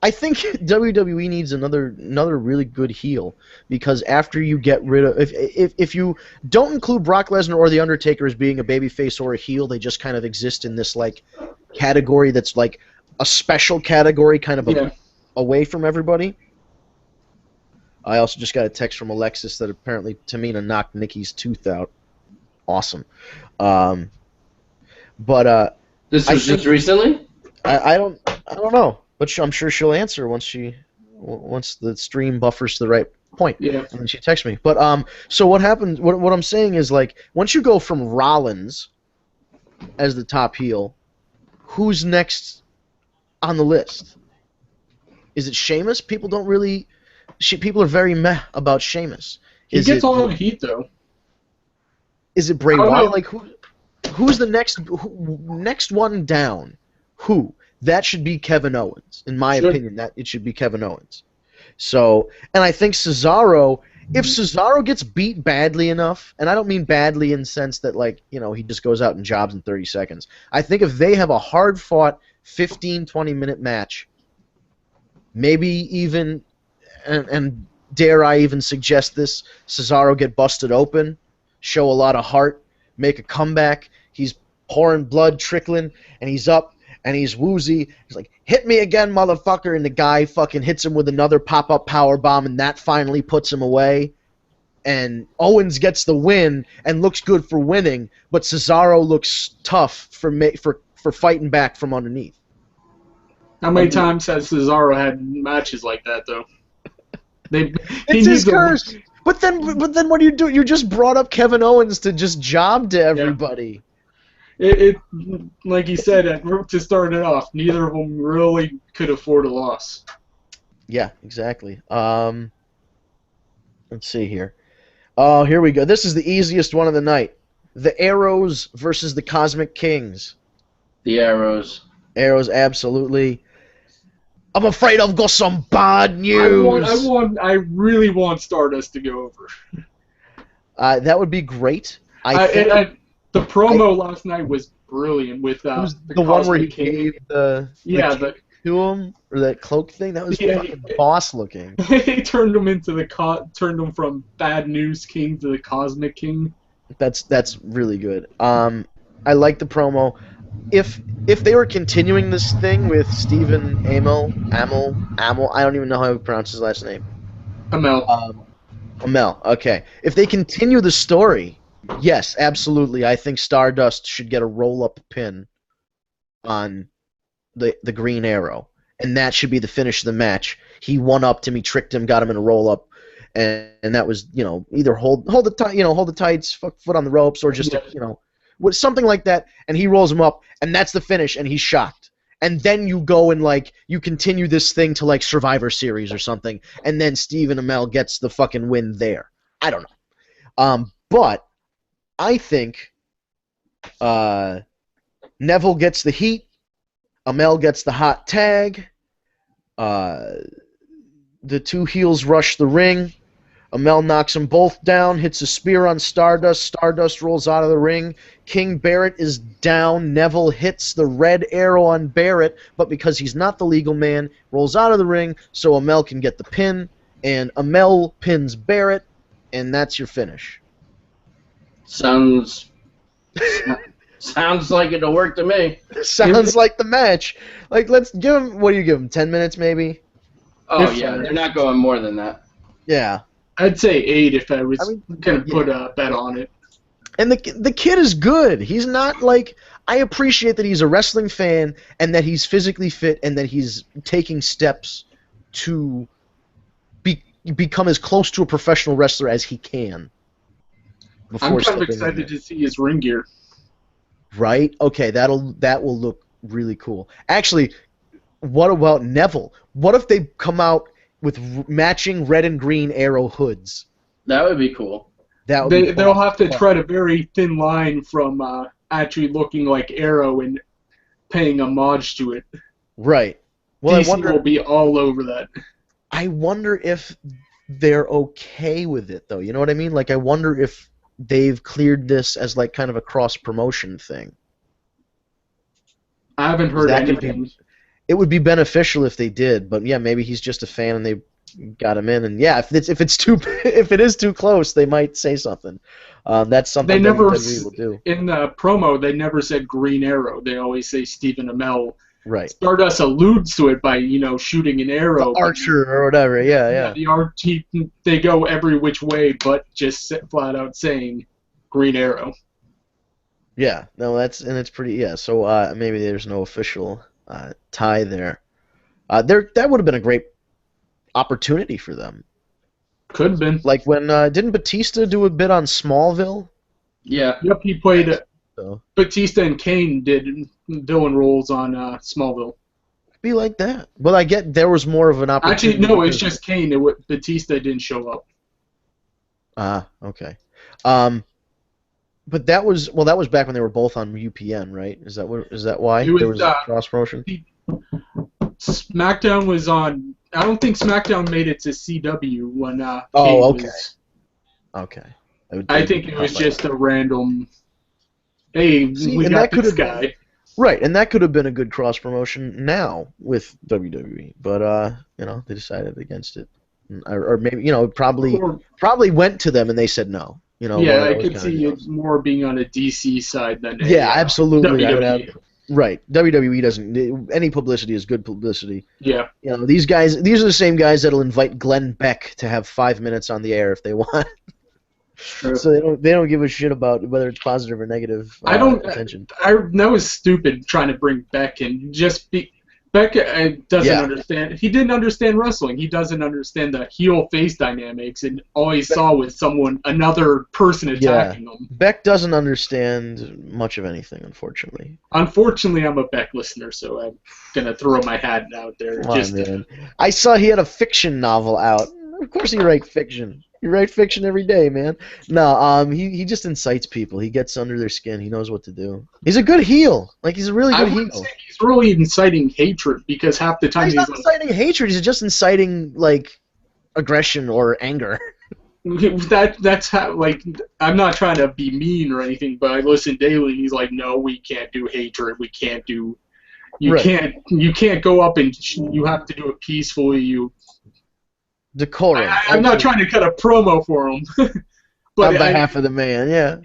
I think WWE needs another really good heel, because after you get rid of if you don't include Brock Lesnar or The Undertaker as being a babyface or a heel, they just kind of exist in this like category that's like a special category, kind of away from everybody. I also just got a text from Alexis that apparently Tamina knocked Nikki's tooth out. Awesome. But this was just recently? I don't know, but I'm sure she'll answer once the stream buffers to the right point. Yeah. And then she texts me. But so what happens? What I'm saying is, like, once you go from Rollins as the top heel, who's next on the list? Is it Sheamus? People don't really. People are very meh about Sheamus. He gets a lot of heat, though. Is it Bray Wyatt? Like, who's the next one down? Who? That should be Kevin Owens. In my opinion, that it should be Kevin Owens. So, and I think Cesaro, if Cesaro gets beat badly enough, and I don't mean badly in the sense that, like, he just goes out and jobs in 30 seconds. I think if they have a hard-fought 15, 20-minute match, maybe even... And dare I even suggest this, Cesaro get busted open, show a lot of heart, make a comeback, he's pouring blood, trickling, and he's up, and he's woozy. He's like, hit me again, motherfucker, and the guy fucking hits him with another pop-up power bomb, and that finally puts him away. And Owens gets the win and looks good for winning, but Cesaro looks tough for fighting back from underneath. How many times has Cesaro had matches like that, though? It's his curse. But then what do you do? You just brought up Kevin Owens to just job to everybody. Yeah. Like you said, to start it off, neither of them really could afford a loss. Yeah, exactly. Let's see here. Oh, here we go. This is the easiest one of the night. The Arrows versus the Cosmic Kings. The Arrows. Arrows, absolutely. I'm afraid I've got some bad news. I really want Stardust to go over. That would be great. The promo last night was brilliant with the one where he gave the to him, or that cloak thing. That was fucking boss looking. He turned him from Bad News King to the Cosmic King. That's really good. I like the promo. If they were continuing this thing with Stephen Amell, I don't even know how to pronounce his last name. Amell. Okay. If they continue the story, yes, absolutely. I think Stardust should get a roll-up pin on the Green Arrow, and that should be the finish of the match. He one-upped him, he tricked him, got him in a roll-up, and that was, either hold the tights, foot on the ropes, or just with something like that, and he rolls him up, and that's the finish, and he's shocked. And then you go and, you continue this thing to, Survivor Series or something, and then Stephen Amell gets the fucking win there. I don't know. But I think Neville gets the heat, Amell gets the hot tag, the two heels rush the ring, Amell knocks them both down, hits a spear on Stardust. Stardust rolls out of the ring. King Barrett is down. Neville hits the red arrow on Barrett, but because he's not the legal man, rolls out of the ring so Amell can get the pin. And Amell pins Barrett, and that's your finish. Sounds like it'll work to me. Sounds like the match. Let's give him. What do you give him? 10 minutes, maybe. Oh yeah, they're not going more than that. Yeah. I'd say 8 if I was going to put a bet on it. And the kid is good. He's not I appreciate that he's a wrestling fan and that he's physically fit and that he's taking steps to become as close to a professional wrestler as he can. I'm kind of excited to see his ring gear. Right? Okay, that will look really cool. Actually, what about Neville? What if they come out with matching red and green arrow hoods? That would be cool. They'll have to tread a very thin line from actually looking like Arrow and paying homage to it. Right. Well, DC will be all over that. I wonder if they're okay with it, though. You know what I mean? I wonder if they've cleared this as kind of a cross-promotion thing. I haven't heard anything. It would be beneficial if they did, but yeah, maybe he's just a fan and they got him in. And yeah, if it is too close, they might say something. That's something that WWE will do. In the promo, they never said Green Arrow. They always say Stephen Amell. Right. Stardust alludes to it by shooting an arrow. The Archer or whatever. Yeah. They go every which way, but just flat out saying Green Arrow. Yeah. No, it's pretty. Yeah. So maybe there's no official tie there. That would have been a great opportunity for them. Could have been. When didn't Batista do a bit on Smallville? Yeah. Yep, he played it. So. Batista and Kane did villain roles on Smallville. Be like that. Well, I get there was more of an opportunity. Actually, no, it's just Kane. Batista didn't show up. Okay. But that was back when they were both on UPN, right? Is that why there was cross promotion? SmackDown was on. I don't think SmackDown made it to CW when. Okay. Okay. I think it was just a random. Hey, we got this guy. Right, and that could have been a good cross promotion now with WWE, but they decided against it, or maybe probably went to them and they said no. Yeah, I could see it more being on a DC side than absolutely. WWE. Right. WWE doesn't. Any publicity is good publicity. Yeah. You know, these are the same guys that'll invite Glenn Beck to have 5 minutes on the air if they want. True. So they don't give a shit about whether it's positive or negative attention. That was stupid trying to bring Beck in. Beck doesn't understand. He didn't understand wrestling. He doesn't understand the heel-face dynamics, and all he saw was another person attacking him. Beck doesn't understand much of anything, unfortunately. Unfortunately, I'm a Beck listener, so I'm gonna throw my hat out there. Man. I saw he had a fiction novel out. Of course he writes fiction. You write fiction every day, man. No, he just incites people. He gets under their skin. He knows what to do. He's a good heel. Like, he's a really good heel. I wouldn't say he's really inciting hatred, because half the time he's not inciting hatred. He's just inciting, like, aggression or anger. That's how, like, I'm not trying to be mean or anything, but I listen daily, and he's like, no, we can't do hatred. We can't do... You can't go up and... You have to do it peacefully. Decorum. I'm not trying to cut a promo for him. But on behalf of the man, yeah.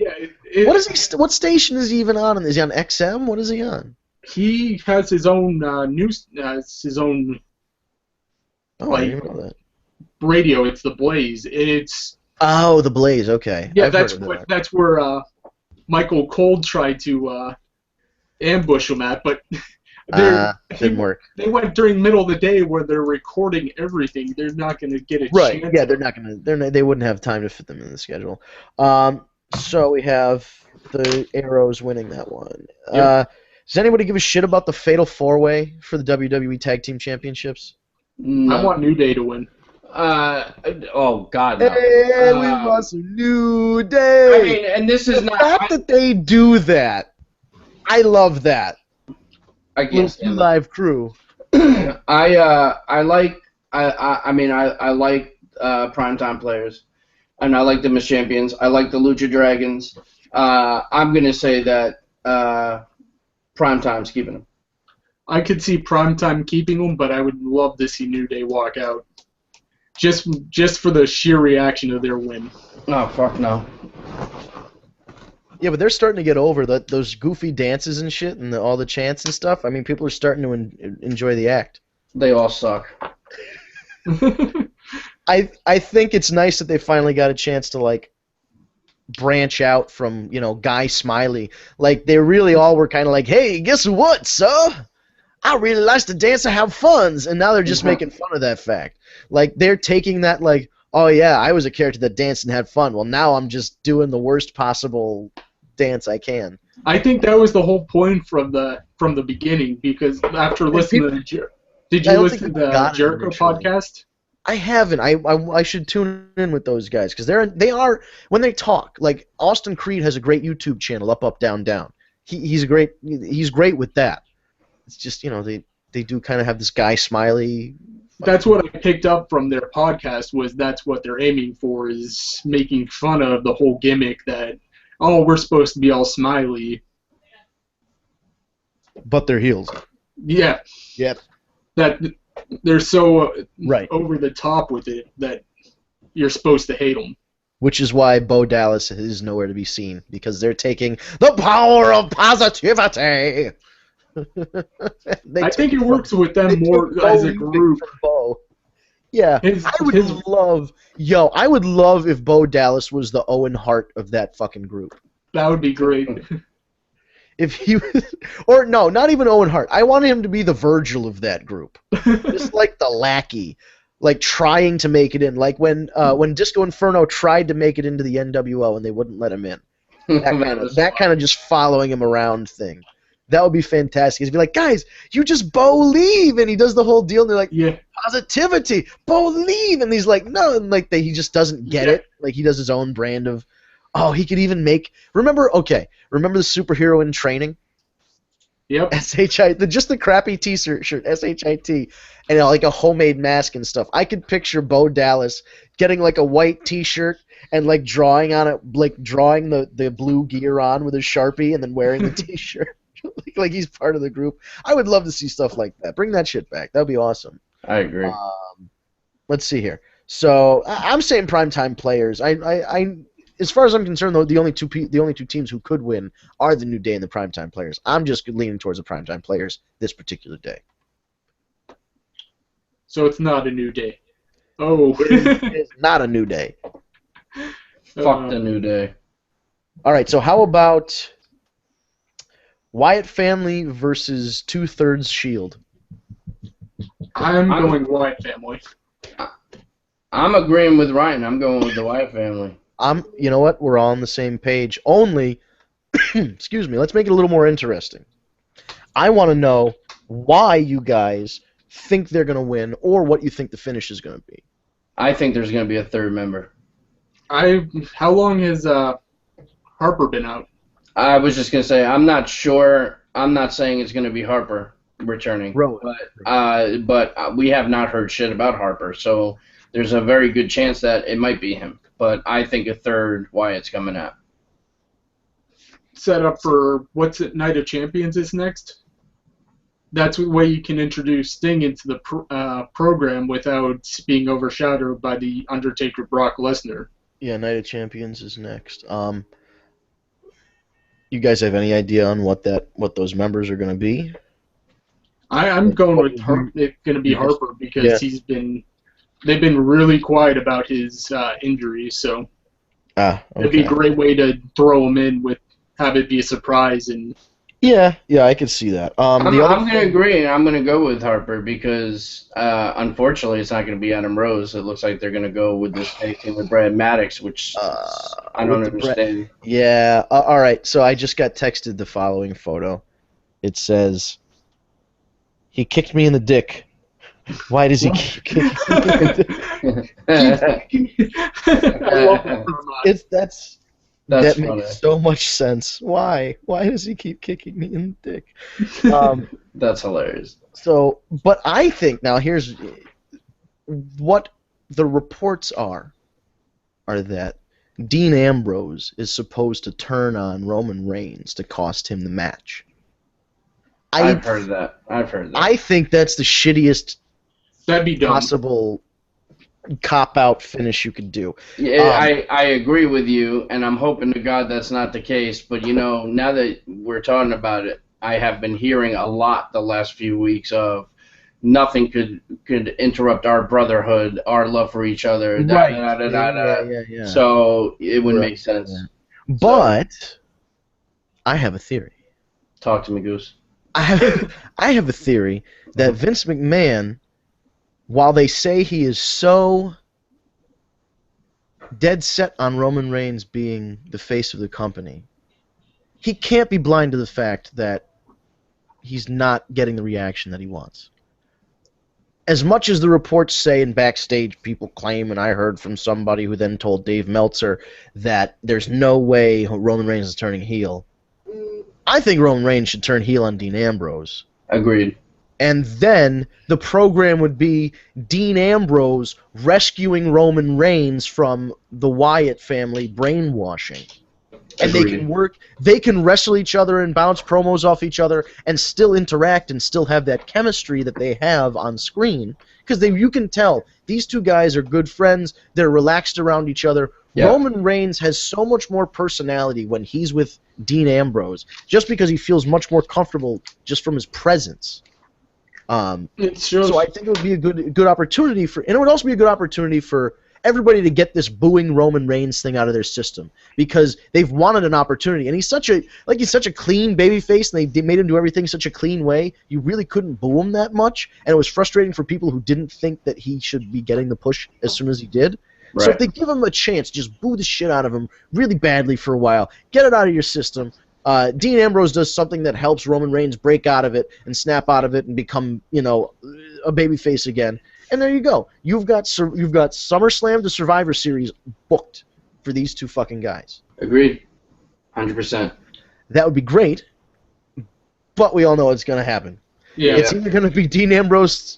What station is he even on? Is he on XM? What is he on? He has his own news. His own. Oh, I didn't know that. Radio. It's the Blaze. It's. Oh, the Blaze. Okay. Yeah, that's where Michael Cole tried to ambush him at, but. Didn't work. They went during middle of the day where they're recording everything. They're not going to get a chance. Yeah, they're not going to. They wouldn't have time to fit them in the schedule. So we have the Arrows winning that one. Yep. Does anybody give a shit about the Fatal 4-Way for the WWE Tag Team Championships? No. I want New Day to win. Oh God, no. Hey, we lost a New Day. I mean, and this is the fact that they do that. I love that. I can't stand live crew. I like primetime players, and I like them as champions. I like the Lucha Dragons. I'm gonna say that Primetime's keeping them. I could see Primetime keeping them, but I would love to see New Day walk out, just for the sheer reaction of their win. Oh fuck no. Yeah, but they're starting to get over those goofy dances and shit and all the chants and stuff. I mean, people are starting to enjoy the act. They all suck. I think it's nice that they finally got a chance to, like, branch out from, Guy Smiley. Like, they really all were kind of like, hey, guess what, sir? I really like to dance and have funs. And now they're just making fun of that fact. Like, they're taking that, like, oh, yeah, I was a character that danced and had fun. Well, now I'm just doing the worst possible dance I can. I think that was the whole point from the beginning, because after listening did you listen to the Jericho podcast? I haven't. I should tune in with those guys, because they are when they talk, like, Austin Creed has a great YouTube channel, Up Down Down. He's great with that. It's just, they do kind of have this Guy Smiley. That's what I picked up from their podcast, was that's what they're aiming for, is making fun of the whole gimmick that, oh, we're supposed to be all smiley. But they're heels. Yeah. Yep. That they're so right over the top with it that you're supposed to hate them. Which is why Bo Dallas is nowhere to be seen, because they're taking the power of positivity. I think it works with them more as a group. Yeah, I would love if Bo Dallas was the Owen Hart of that fucking group. That would be great. If he was, or no, not even Owen Hart. I want him to be the Virgil of that group. Just like the lackey, like trying to make it in. Like when Disco Inferno tried to make it into the NWO and they wouldn't let him in. That kind of just following him around thing. That would be fantastic. He'd be like, guys, you just believe, and he does the whole deal, and they're like, yeah, positivity, believe, and he's like, no, and like he just doesn't get it. Like he does his own brand of, oh, he could even make. Remember the superhero in training? Yep. Just the crappy T-shirt, SHIT, and like a homemade mask and stuff. I could picture Bo Dallas getting like a white T-shirt and like drawing on it, like drawing the blue gear on with a Sharpie, and then wearing the T-shirt. like he's part of the group. I would love to see stuff like that. Bring that shit back. That would be awesome. I agree. Let's see here. So I'm saying primetime players. as far as I'm concerned, though, the only two teams who could win are the New Day and the Primetime Players. I'm just leaning towards the Primetime Players this particular day. So it's not a New Day. Oh. It is not a New Day. Fuck the New Day. All right, so how about Wyatt family versus 2/3 Shield? I'm going Wyatt family. I'm agreeing with Ryan. I'm going with the Wyatt family. You know what? We're all on the same page. Only, excuse me, let's make it a little more interesting. I want to know why you guys think they're going to win or what you think the finish is going to be. I think there's going to be a third member. How long has Harper been out? I was just going to say, I'm not sure. I'm not saying it's going to be Harper returning. But we have not heard shit about Harper, so there's a very good chance that it might be him. But I think a third Wyatt's coming out. Set up for, Night of Champions is next? That's the way you can introduce Sting into the program without being overshadowed by the Undertaker Brock Lesnar. Yeah, Night of Champions is next. You guys have any idea on what those members are going to be? I'm going with it's going to be Harper because they've been really quiet about his injuries, so it'd be a great way to throw him in have it be a surprise and. Yeah, I could see that. I'm going to agree, and I'm going to go with Harper because, unfortunately, it's not going to be Adam Rose. It looks like they're going to go with this thing with Brad Maddox, which I don't understand. Yeah, all right. So I just got texted the following photo. It says, "He kicked me in the dick. Why does he keep kicking me in the dick?" That funny. makes so much sense. Why? Why does he keep kicking me in the dick? That's hilarious. So, but I think now here's what the reports are that Dean Ambrose is supposed to turn on Roman Reigns to cost him the match. I've heard that. I think that's the shittiest That'd be dumb. possible cop-out finish you could do. Yeah, I agree with you, and I'm hoping to God that's not the case. But, now that we're talking about it, I have been hearing a lot the last few weeks of nothing could interrupt our brotherhood, our love for each other. Right. Yeah. So it would make sense. Yeah. But I have a theory. Talk to me, Goose. I have a theory that Vince McMahon, while they say he is so dead set on Roman Reigns being the face of the company, he can't be blind to the fact that he's not getting the reaction that he wants. As much as the reports say and backstage people claim, and I heard from somebody who then told Dave Meltzer that there's no way Roman Reigns is turning heel, I think Roman Reigns should turn heel on Dean Ambrose. Agreed. And then the program would be Dean Ambrose rescuing Roman Reigns from the Wyatt family brainwashing. And they can wrestle each other and bounce promos off each other and still interact and still have that chemistry that they have on screen. Because you can tell these two guys are good friends. They're relaxed around each other. Yeah. Roman Reigns has so much more personality when he's with Dean Ambrose, just because he feels much more comfortable just from his presence. So I think it would be a good opportunity and it would also be a good opportunity for everybody to get this booing Roman Reigns thing out of their system, because they've wanted an opportunity, and he's such a clean babyface, and they made him do everything such a clean way. You really couldn't boo him that much, and it was frustrating for people who didn't think that he should be getting the push as soon as he did. Right. So if they give him a chance, just boo the shit out of him really badly for a while, get it out of your system. Dean Ambrose does something that helps Roman Reigns break out of it and snap out of it and become, a babyface again. And there you go. You've got SummerSlam, the Survivor Series booked for these two fucking guys. Agreed. 100%. That would be great, but we all know it's going to happen. Yeah. It's either going to be Dean Ambrose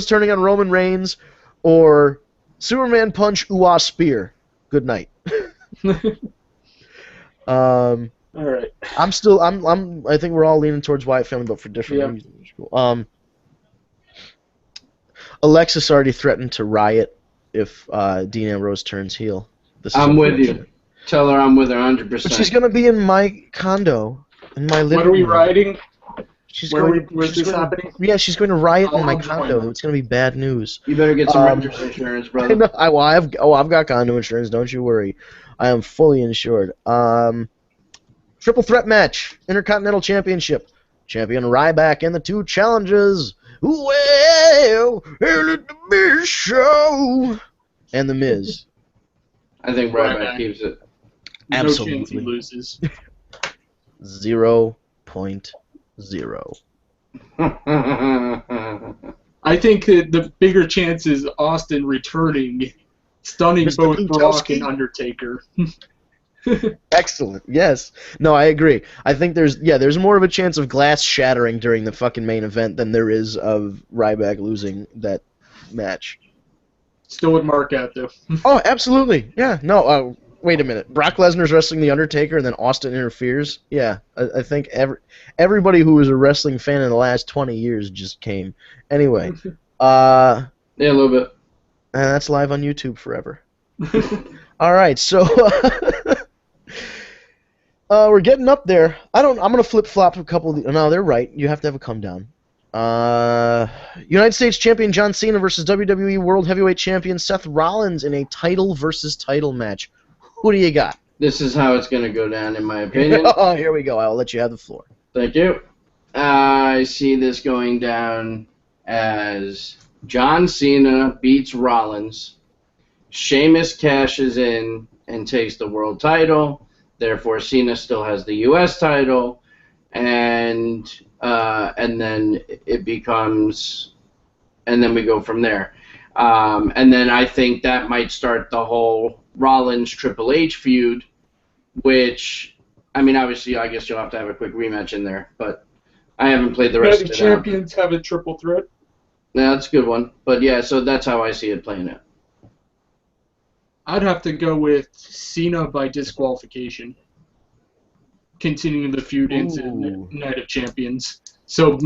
turning on Roman Reigns, or Superman punch, ooh-ah spear. Good night. All right. I think we're all leaning towards Wyatt family, but for different reasons. Cool. Alexis already threatened to riot if Dean Ambrose turns heel. I'm with you. Tell her I'm with her But 100%. she's going to be in my condo, in my living room. What are we riding? She's Where's this going happening? Yeah, she's going to riot in Oh, my I'm condo. joining. It's going to be bad news. You better get some renter's insurance, brother. No, I've got condo insurance. Don't you worry. I am fully insured. Triple threat match, Intercontinental Championship. Champion Ryback and the two challengers. Well, let the Miz show. And the Miz. I think Ryback keeps it. No chance he Absolutely. loses. 0.0. I think that the bigger chance is Austin returning, stunning Mr. both Brock Kutelski? and Undertaker. Excellent. Yes. No, I agree. I think there's more of a chance of glass shattering during the fucking main event than there is of Ryback losing that match. Still would mark out, though. Oh, absolutely. Yeah. No, wait a minute. Brock Lesnar's wrestling The Undertaker and then Austin interferes? Yeah. I think everybody who was a wrestling fan in the last 20 years just came. Anyway. Yeah, a little bit. And that's live on YouTube forever. All right, so we're getting up there. I'm gonna flip flop a couple of no, they're right. You have to have a come down. United States Champion John Cena versus WWE World Heavyweight Champion Seth Rollins in a title versus title match. Who do you got? This is how it's going to go down, in my opinion. Oh, here we go. I'll let you have the floor. Thank you. I see this going down as John Cena beats Rollins. Sheamus cashes in and takes the world title. Therefore, Cena still has the U.S. title. And then it becomes, and then we go from there. And then I think that might start the whole Rollins Triple H feud, which, I mean, obviously, I guess you'll have to have a quick rematch in there, but I haven't played the rest of The it champions have a triple threat. No, that's a good one. But yeah, so that's how I see it playing out. I'd have to go with Cena by disqualification, continuing the feud into Night of Champions. So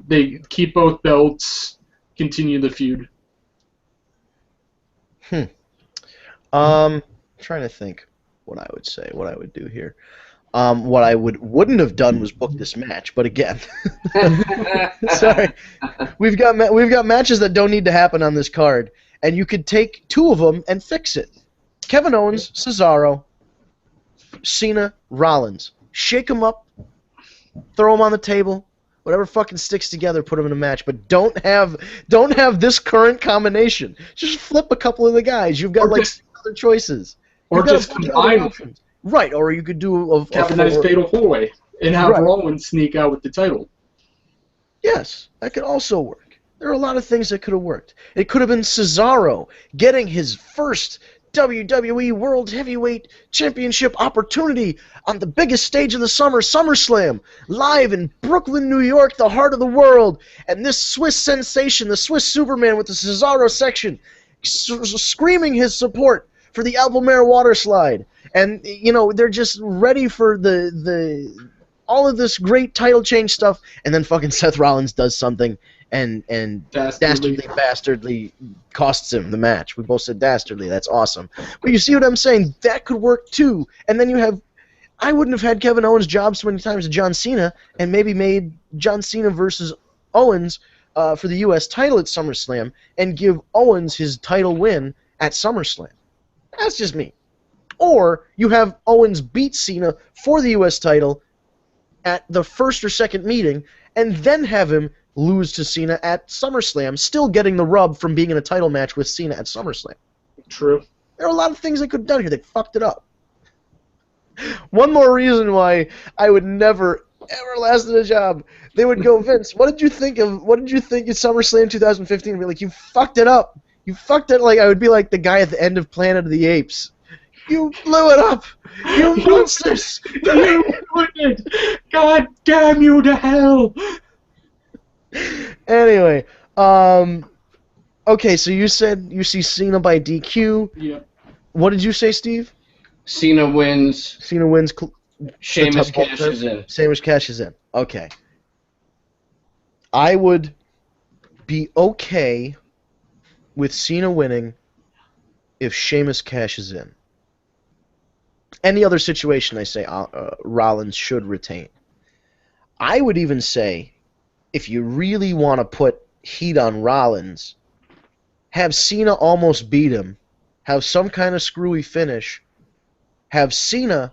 they keep both belts, continue the feud. Trying to think what I would say, what I would do here. What I wouldn't have done was book this match, but again, sorry, we've got matches that don't need to happen on this card, and you could take two of them and fix it. Kevin Owens, Cesaro, Cena, Rollins, shake them up, throw them on the table, whatever fucking sticks together, put them in a match, but don't have this current combination. Just flip a couple of the guys. You've got six other choices. Or just combine them. Right, or you could do have a nice fatal four-way and have Rollins sneak out with the title. Yes, that could also work. There are a lot of things that could have worked. It could have been Cesaro getting his first WWE World Heavyweight Championship opportunity on the biggest stage of the summer, Summerslam, live in Brooklyn, New York, the heart of the world. And this Swiss sensation, the Swiss Superman with the Cesaro section, screaming his support for the Alpamare water slide. And, you know, they're just ready for the all of this great title change stuff, and then fucking Seth Rollins does something and dastardly costs him the match. We both said dastardly. That's awesome. But you see what I'm saying? That could work too. And then you have, I wouldn't have had Kevin Owens job so many times to John Cena, and maybe made John Cena versus Owens for the U.S. title at SummerSlam, and give Owens his title win at SummerSlam. That's just me. Or you have Owens beat Cena for the U.S. title at the first or second meeting, and then have him lose to Cena at SummerSlam, still getting the rub from being in a title match with Cena at SummerSlam. True. There are a lot of things they could have done here. They fucked it up. One more reason why I would never, ever last in a job. They would go, Vince, what did you think of SummerSlam 2015? I'd be like, you fucked it up. You fucked it. Like, I would be like the guy at the end of Planet of the Apes. You blew it up. You monsters. You ruined it. God damn you to hell. Anyway, okay, so you said you see Cena by DQ. Yeah. What did you say, Steve? Cena wins. Cena wins. Sheamus cashes in. Sheamus cashes in. Okay. I would be okay with Cena winning if Sheamus cashes in. Any other situation, I say Rollins should retain. I would even say, if you really want to put heat on Rollins, have Cena almost beat him, have some kind of screwy finish, have Cena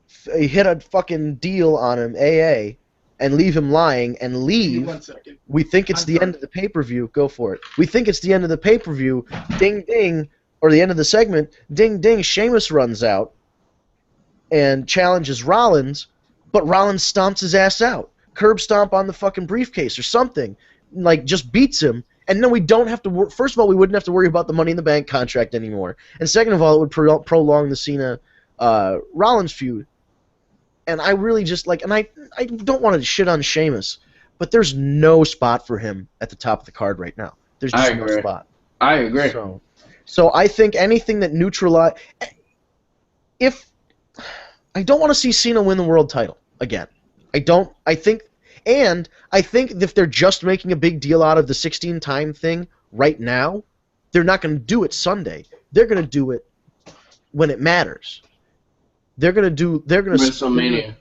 hit a fucking deal on him, AA, and leave him lying and Give me leave. 1 second. We think it's the end of the pay-per-view. Go for it. We think it's the end of the pay-per-view. Ding, ding. Or the end of the segment. Ding, ding. Sheamus runs out and challenges Rollins, but Rollins stomps his ass out. Curb stomp on the fucking briefcase or something. Like, just beats him. And then we don't have to... First of all, we wouldn't have to worry about the Money in the Bank contract anymore. And second of all, it would prolong the Cena-Rollins feud. And I really just like, and I don't want to shit on Sheamus, but there's no spot for him at the top of the card right now. There's just no spot. I agree. So I think anything that neutralize, if I don't want to see Cena win the world title again. I think if they're just making a big deal out of the 16-time thing right now, they're not going to do it Sunday. They're going to do it when it matters. They're gonna WrestleMania.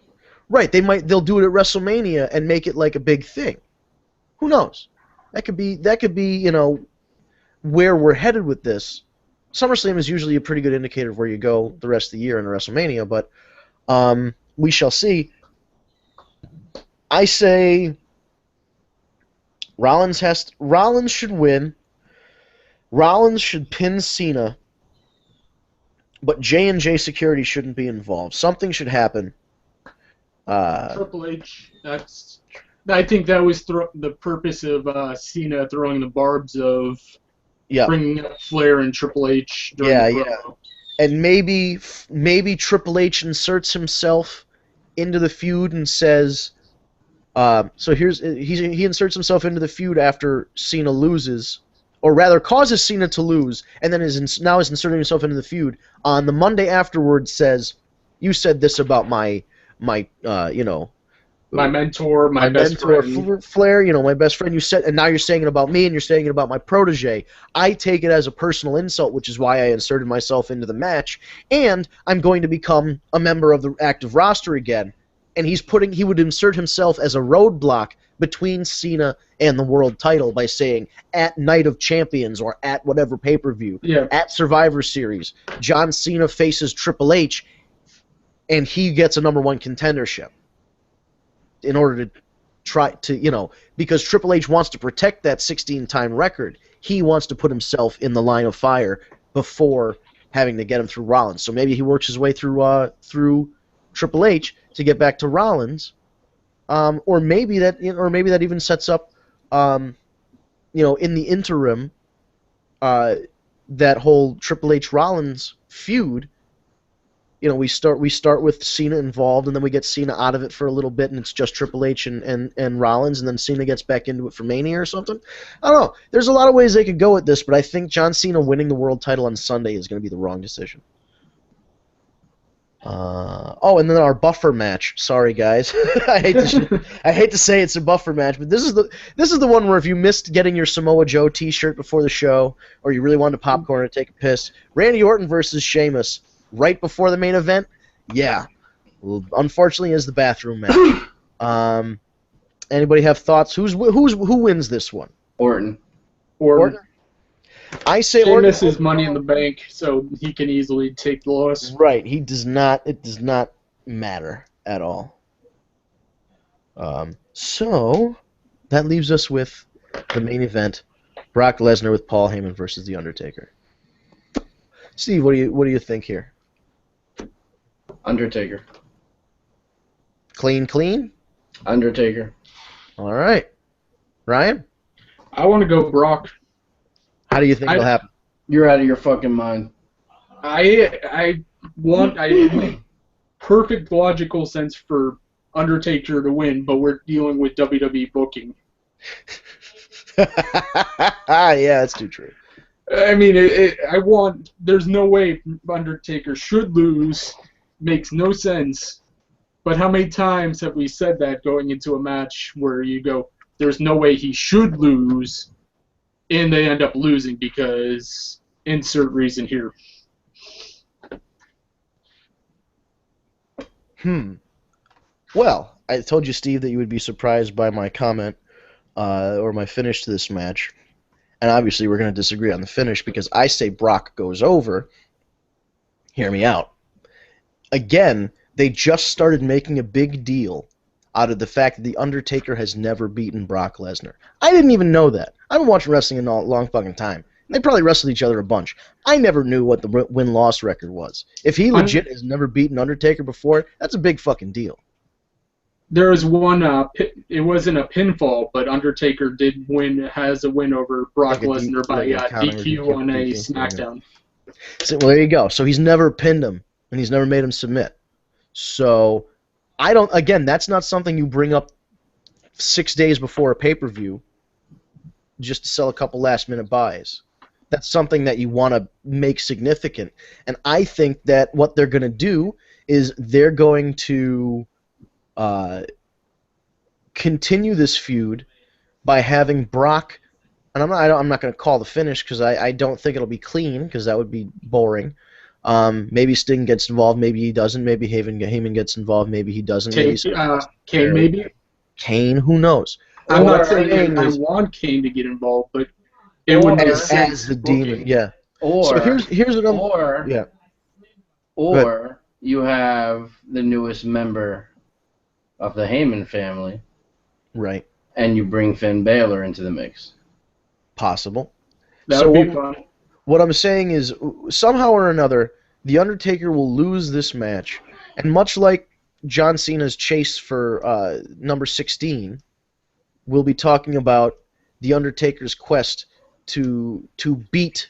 Right, they'll do it at WrestleMania and make it like a big thing. Who knows? That could be, where we're headed with this. SummerSlam is usually a pretty good indicator of where you go the rest of the year in WrestleMania, but we shall see. I say Rollins should win. Rollins should pin Cena. But J&J Security shouldn't be involved. Something should happen. Triple H. I think that was the purpose of Cena throwing the barbs of bringing up Flair and Triple H during the promo. And maybe Triple H inserts himself into the feud and says, he inserts himself into the feud after Cena loses. Or rather, causes Cena to lose, and then now is inserting himself into the feud. On the Monday afterwards, says, "You said this about my mentor, my best friend, Flair. My best friend. You said, and now you're saying it about me, and you're saying it about my protege. I take it as a personal insult, which is why I inserted myself into the match, and I'm going to become a member of the active roster again." And he would insert himself as a roadblock between Cena and the world title by saying, at Night of Champions or at whatever pay-per-view, at Survivor Series, John Cena faces Triple H, and he gets a #1 contendership in order to try to, because Triple H wants to protect that 16-time record. He wants to put himself in the line of fire before having to get him through Rollins. So maybe he works his way through Triple H to get back to Rollins. Or maybe that even sets up, in the interim, that whole Triple H Rollins feud. We start with Cena involved, and then we get Cena out of it for a little bit, and it's just Triple H and Rollins, and then Cena gets back into it for Mania or something. I don't know. There's a lot of ways they could go with this, but I think John Cena winning the world title on Sunday is going to be the wrong decision. And then our buffer match. Sorry, guys. I hate to say it's a buffer match, but this is the one where if you missed getting your Samoa Joe T-shirt before the show, or you really wanted to popcorn and take a piss, Randy Orton versus Sheamus right before the main event. Yeah, well, unfortunately, is the bathroom match. Anybody have thoughts? Who wins this one? Orton. I say Sheamus is Money in the Bank, so he can easily take the loss. Right, he does not. It does not matter at all. So that leaves us with the main event: Brock Lesnar with Paul Heyman versus The Undertaker. Steve, what do you think here? Undertaker. Clean? Undertaker. All right. Ryan? I want to go Brock. How do you think it'll happen? You're out of your fucking mind. I want perfect logical sense for Undertaker to win, but we're dealing with WWE booking. Yeah, that's too true. I mean, there's no way Undertaker should lose. Makes no sense. But how many times have we said that going into a match where you go, there's no way he should lose, and they end up losing because insert reason here. Well, I told you, Steve, that you would be surprised by my comment or my finish to this match. And obviously we're going to disagree on the finish because I say Brock goes over. Hear me out. Again, they just started making a big deal out of the fact that The Undertaker has never beaten Brock Lesnar. I didn't even know that. I've been watching wrestling in a long fucking time. They probably wrestled each other a bunch. I never knew what the win-loss record was. If he legit has never beaten Undertaker before, that's a big fucking deal. There was one. It wasn't a pinfall, but Undertaker has a win over Brock Lesnar by DQ on a SmackDown. So, well, there you go. So he's never pinned him, and he's never made him submit. So I don't. Again, that's not something you bring up 6 days before a pay-per-view just to sell a couple last-minute buys. That's something that you want to make significant. And I think that what they're going to do is they're going to continue this feud by having Brock, and I'm not going to call the finish because I don't think it'll be clean because that would be boring. Maybe Sting gets involved, maybe he doesn't. Maybe Heyman gets involved, maybe he doesn't. Kane, maybe. Kane, who knows? I'm not saying I want Kane to get involved, but it would make sense as the demon, yeah. Or so here's what I'm. Or you have the newest member of the Heyman family, right? And you bring Finn Balor into the mix. Possible. That would be fun. What I'm saying is, somehow or another, The Undertaker will lose this match, and much like John Cena's chase for number 16, we'll be talking about The Undertaker's quest to beat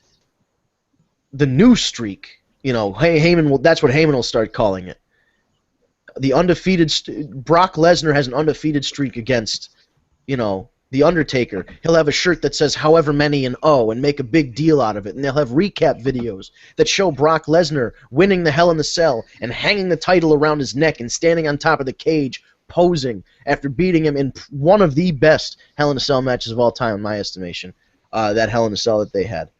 the new streak. You know, that's what Heyman will start calling it. The undefeated Brock Lesnar has an undefeated streak against, The Undertaker. He'll have a shirt that says however many and and make a big deal out of it. And they'll have recap videos that show Brock Lesnar winning the Hell in the Cell and hanging the title around his neck and standing on top of the cage posing after beating him in one of the best Hell in a Cell matches of all time, in my estimation. That Hell in a Cell that they had.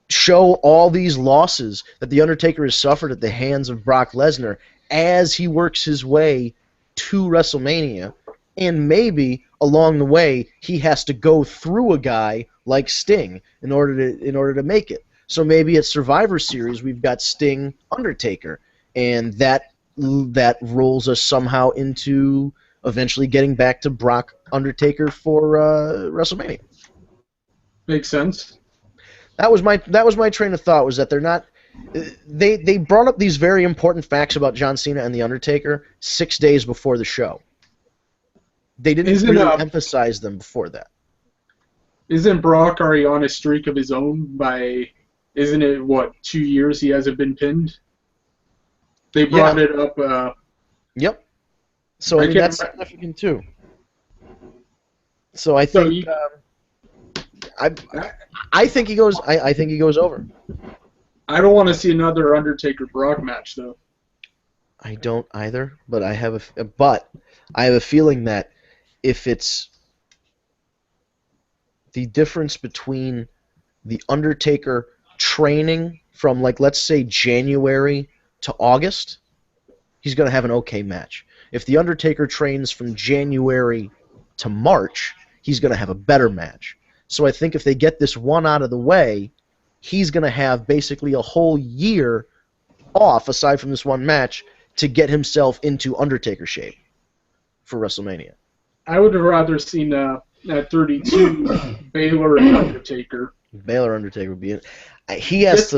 Show all these losses that The Undertaker has suffered at the hands of Brock Lesnar as he works his way to WrestleMania, and maybe along the way he has to go through a guy like Sting in order to make it. So maybe at Survivor Series we've got Sting Undertaker, and that rolls us somehow into eventually getting back to Brock Undertaker for WrestleMania. Makes sense. That was my train of thought, was that they're not. They brought up these very important facts about John Cena and The Undertaker 6 days before the show. They didn't really emphasize them before that. Isn't Brock already on a streak of his own isn't it, 2 years he hasn't been pinned? They brought it up. Yep. So I mean, that's significant too. So I think I think he goes. I think he goes over. I don't want to see another Undertaker Brock match though. I don't either, but I have a feeling that if it's the difference between the Undertaker training from, like, let's say January to August, he's going to have an okay match. If the Undertaker trains from January to March, he's going to have a better match. So I think if they get this one out of the way, he's going to have basically a whole year off, aside from this one match, to get himself into Undertaker shape for WrestleMania. I would have rather seen at 32 Baylor and Undertaker. Baylor Undertaker would be it. He has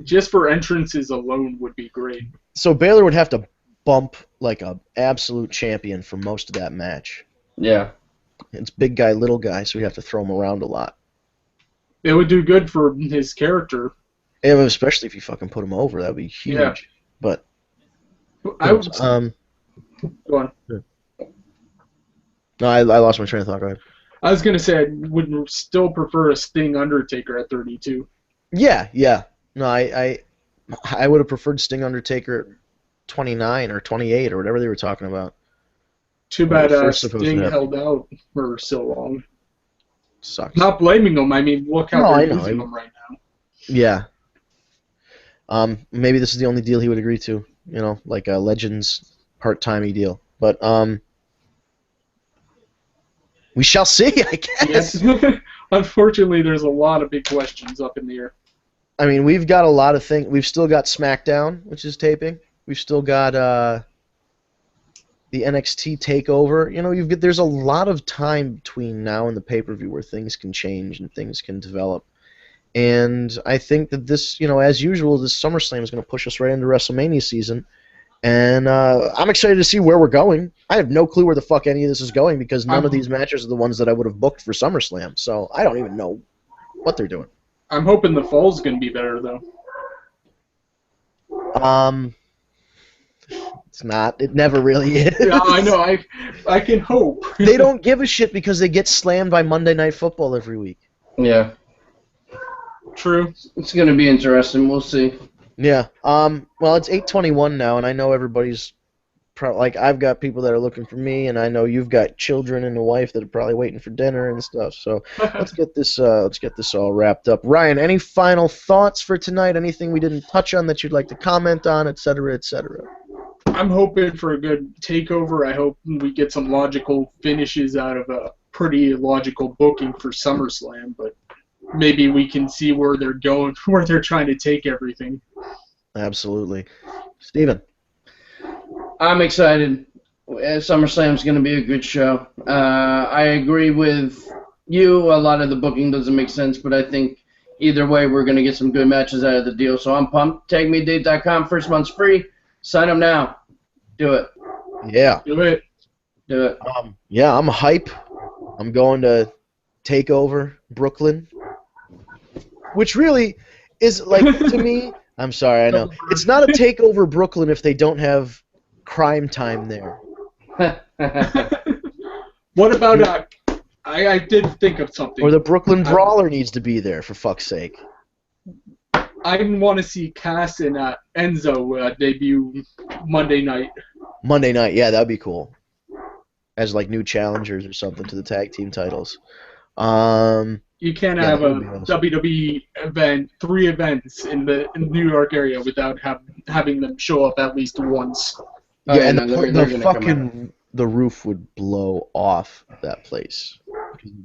just for entrances alone would be great. So Baylor would have to bump like a absolute champion for most of that match. Yeah. It's big guy, little guy, so we have to throw him around a lot. It would do good for his character. Yeah, especially if you fucking put him over, that would be huge. Yeah. But I would. Go on. No, I lost my train of thought. Go ahead. I was gonna say I would still prefer a Sting Undertaker at 32. Yeah. No, I would have preferred Sting Undertaker at 29 or 28 or whatever they were talking about. Too bad Sting held out for so long. Sucks. Not blaming him. I mean, look how they're using him right now. Yeah. Maybe this is the only deal he would agree to. like a Legends part-timey deal. But we shall see, I guess. Yes. Unfortunately, there's a lot of big questions up in the air. I mean, we've got a lot of things. We've still got SmackDown, which is taping. We've still got the NXT takeover. There's a lot of time between now and the pay-per-view where things can change and things can develop. And I think that this, as usual, this SummerSlam is going to push us right into WrestleMania season. And I'm excited to see where we're going. I have no clue where the fuck any of this is going because none of these matches are the ones that I would have booked for SummerSlam. So I don't even know what they're doing. I'm hoping the fall's going to be better, though. It's not. It never really is. Yeah, I know. I can hope. They don't give a shit because they get slammed by Monday Night Football every week. Yeah. True. It's going to be interesting. We'll see. Yeah. Well, it's 8:21 now, and I know everybody's I've got people that are looking for me, and I know you've got children and a wife that are probably waiting for dinner and stuff. So let's get this all wrapped up. Ryan, any final thoughts for tonight? Anything we didn't touch on that you'd like to comment on, et cetera, et cetera? I'm hoping for a good takeover. I hope we get some logical finishes out of a pretty logical booking for SummerSlam, but maybe we can see where they're going, where they're trying to take everything. Absolutely. Steven? I'm excited. SummerSlam's going to be a good show. I agree with you. A lot of the booking doesn't make sense, but I think either way we're going to get some good matches out of the deal. So I'm pumped. TagMeAdate.com. First month's free. Sign up now. Do it. Yeah. Do it. Do it. Yeah, I'm hype. I'm going to take over Brooklyn, which really is to me. I'm sorry, I know it's not a takeover Brooklyn if they don't have crime time there. What about I did think of something. Or the Brooklyn Brawler needs to be there, for fuck's sake. I want to see Cass and Enzo debut Monday night. Monday night, yeah, that'd be cool. As new challengers or something to the tag team titles. You can't have a WWE event, 3 events in the New York area without having them show up at least once. Yeah, and the roof would blow off that place.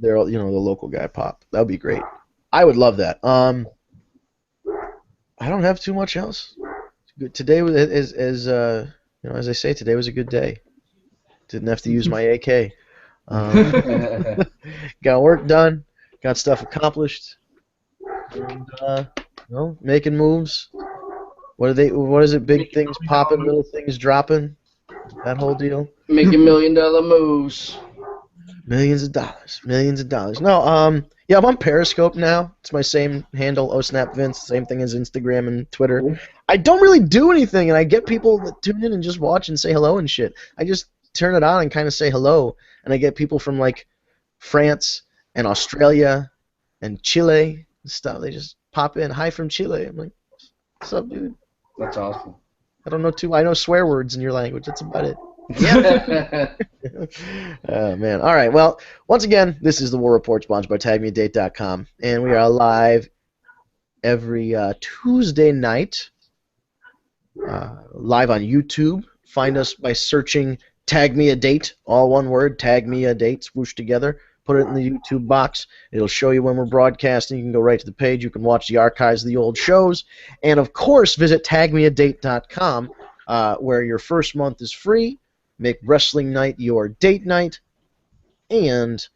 They're the local guy pop. That would be great. I would love that. I don't have too much else. Today was as I say, today was a good day. Didn't have to use my AK. Got work done. Got stuff accomplished. And, making moves. What is it? Big things popping, little things dropping. That whole deal. Making $1 million moves. Millions of dollars. No, yeah, I'm on Periscope now. It's my same handle, OSnapVince, same thing as Instagram and Twitter. Cool. I don't really do anything, and I get people that tune in and just watch and say hello and shit. I just turn it on and kind of say hello, and I get people from France and Australia and Chile and stuff. They just pop in, hi from Chile. I'm like, what's up, dude? That's awesome. I don't know I know swear words in your language. That's about it. Oh, man. All right. Well, once again, this is the War Report sponsored by TagMeAdate.com, and we are live every Tuesday night, live on YouTube. Find us by searching Tag Me a Date, all one word, Tag Me a Date, swoosh together. Put it in the YouTube box. It'll show you when we're broadcasting. You can go right to the page. You can watch the archives of the old shows. And, of course, visit TagMeADate.com, where your first month is free. Make wrestling night your date night. And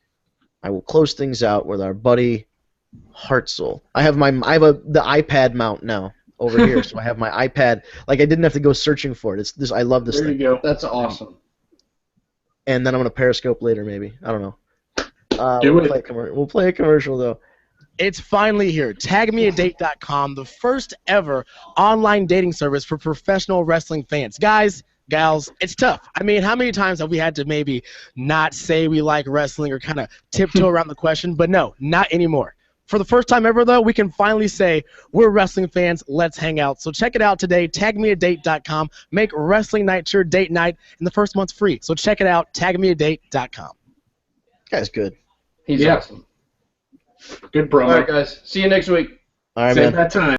I will close things out with our buddy Hartzell. I have the iPad mount now over here, so I have my iPad. I didn't have to go searching for it. It's this. I love this thing. There you go. That's awesome. And then I'm gonna Periscope later, maybe. I don't know. Do we'll it. We'll play a commercial though. It's finally here. TagMeADate.com, the first ever online dating service for professional wrestling fans. Guys, gals, it's tough. I mean, how many times have we had to maybe not say we like wrestling or kind of tiptoe around the question? But no, not anymore. For the first time ever, though, we can finally say we're wrestling fans. Let's hang out. So check it out today, TagMeADate.com. Make wrestling night your date night, and the first month's free. So check it out, TagMeADate.com. Guy's good. He's awesome. Good promo. All right, guys. See you next week. All right, Save man. that time.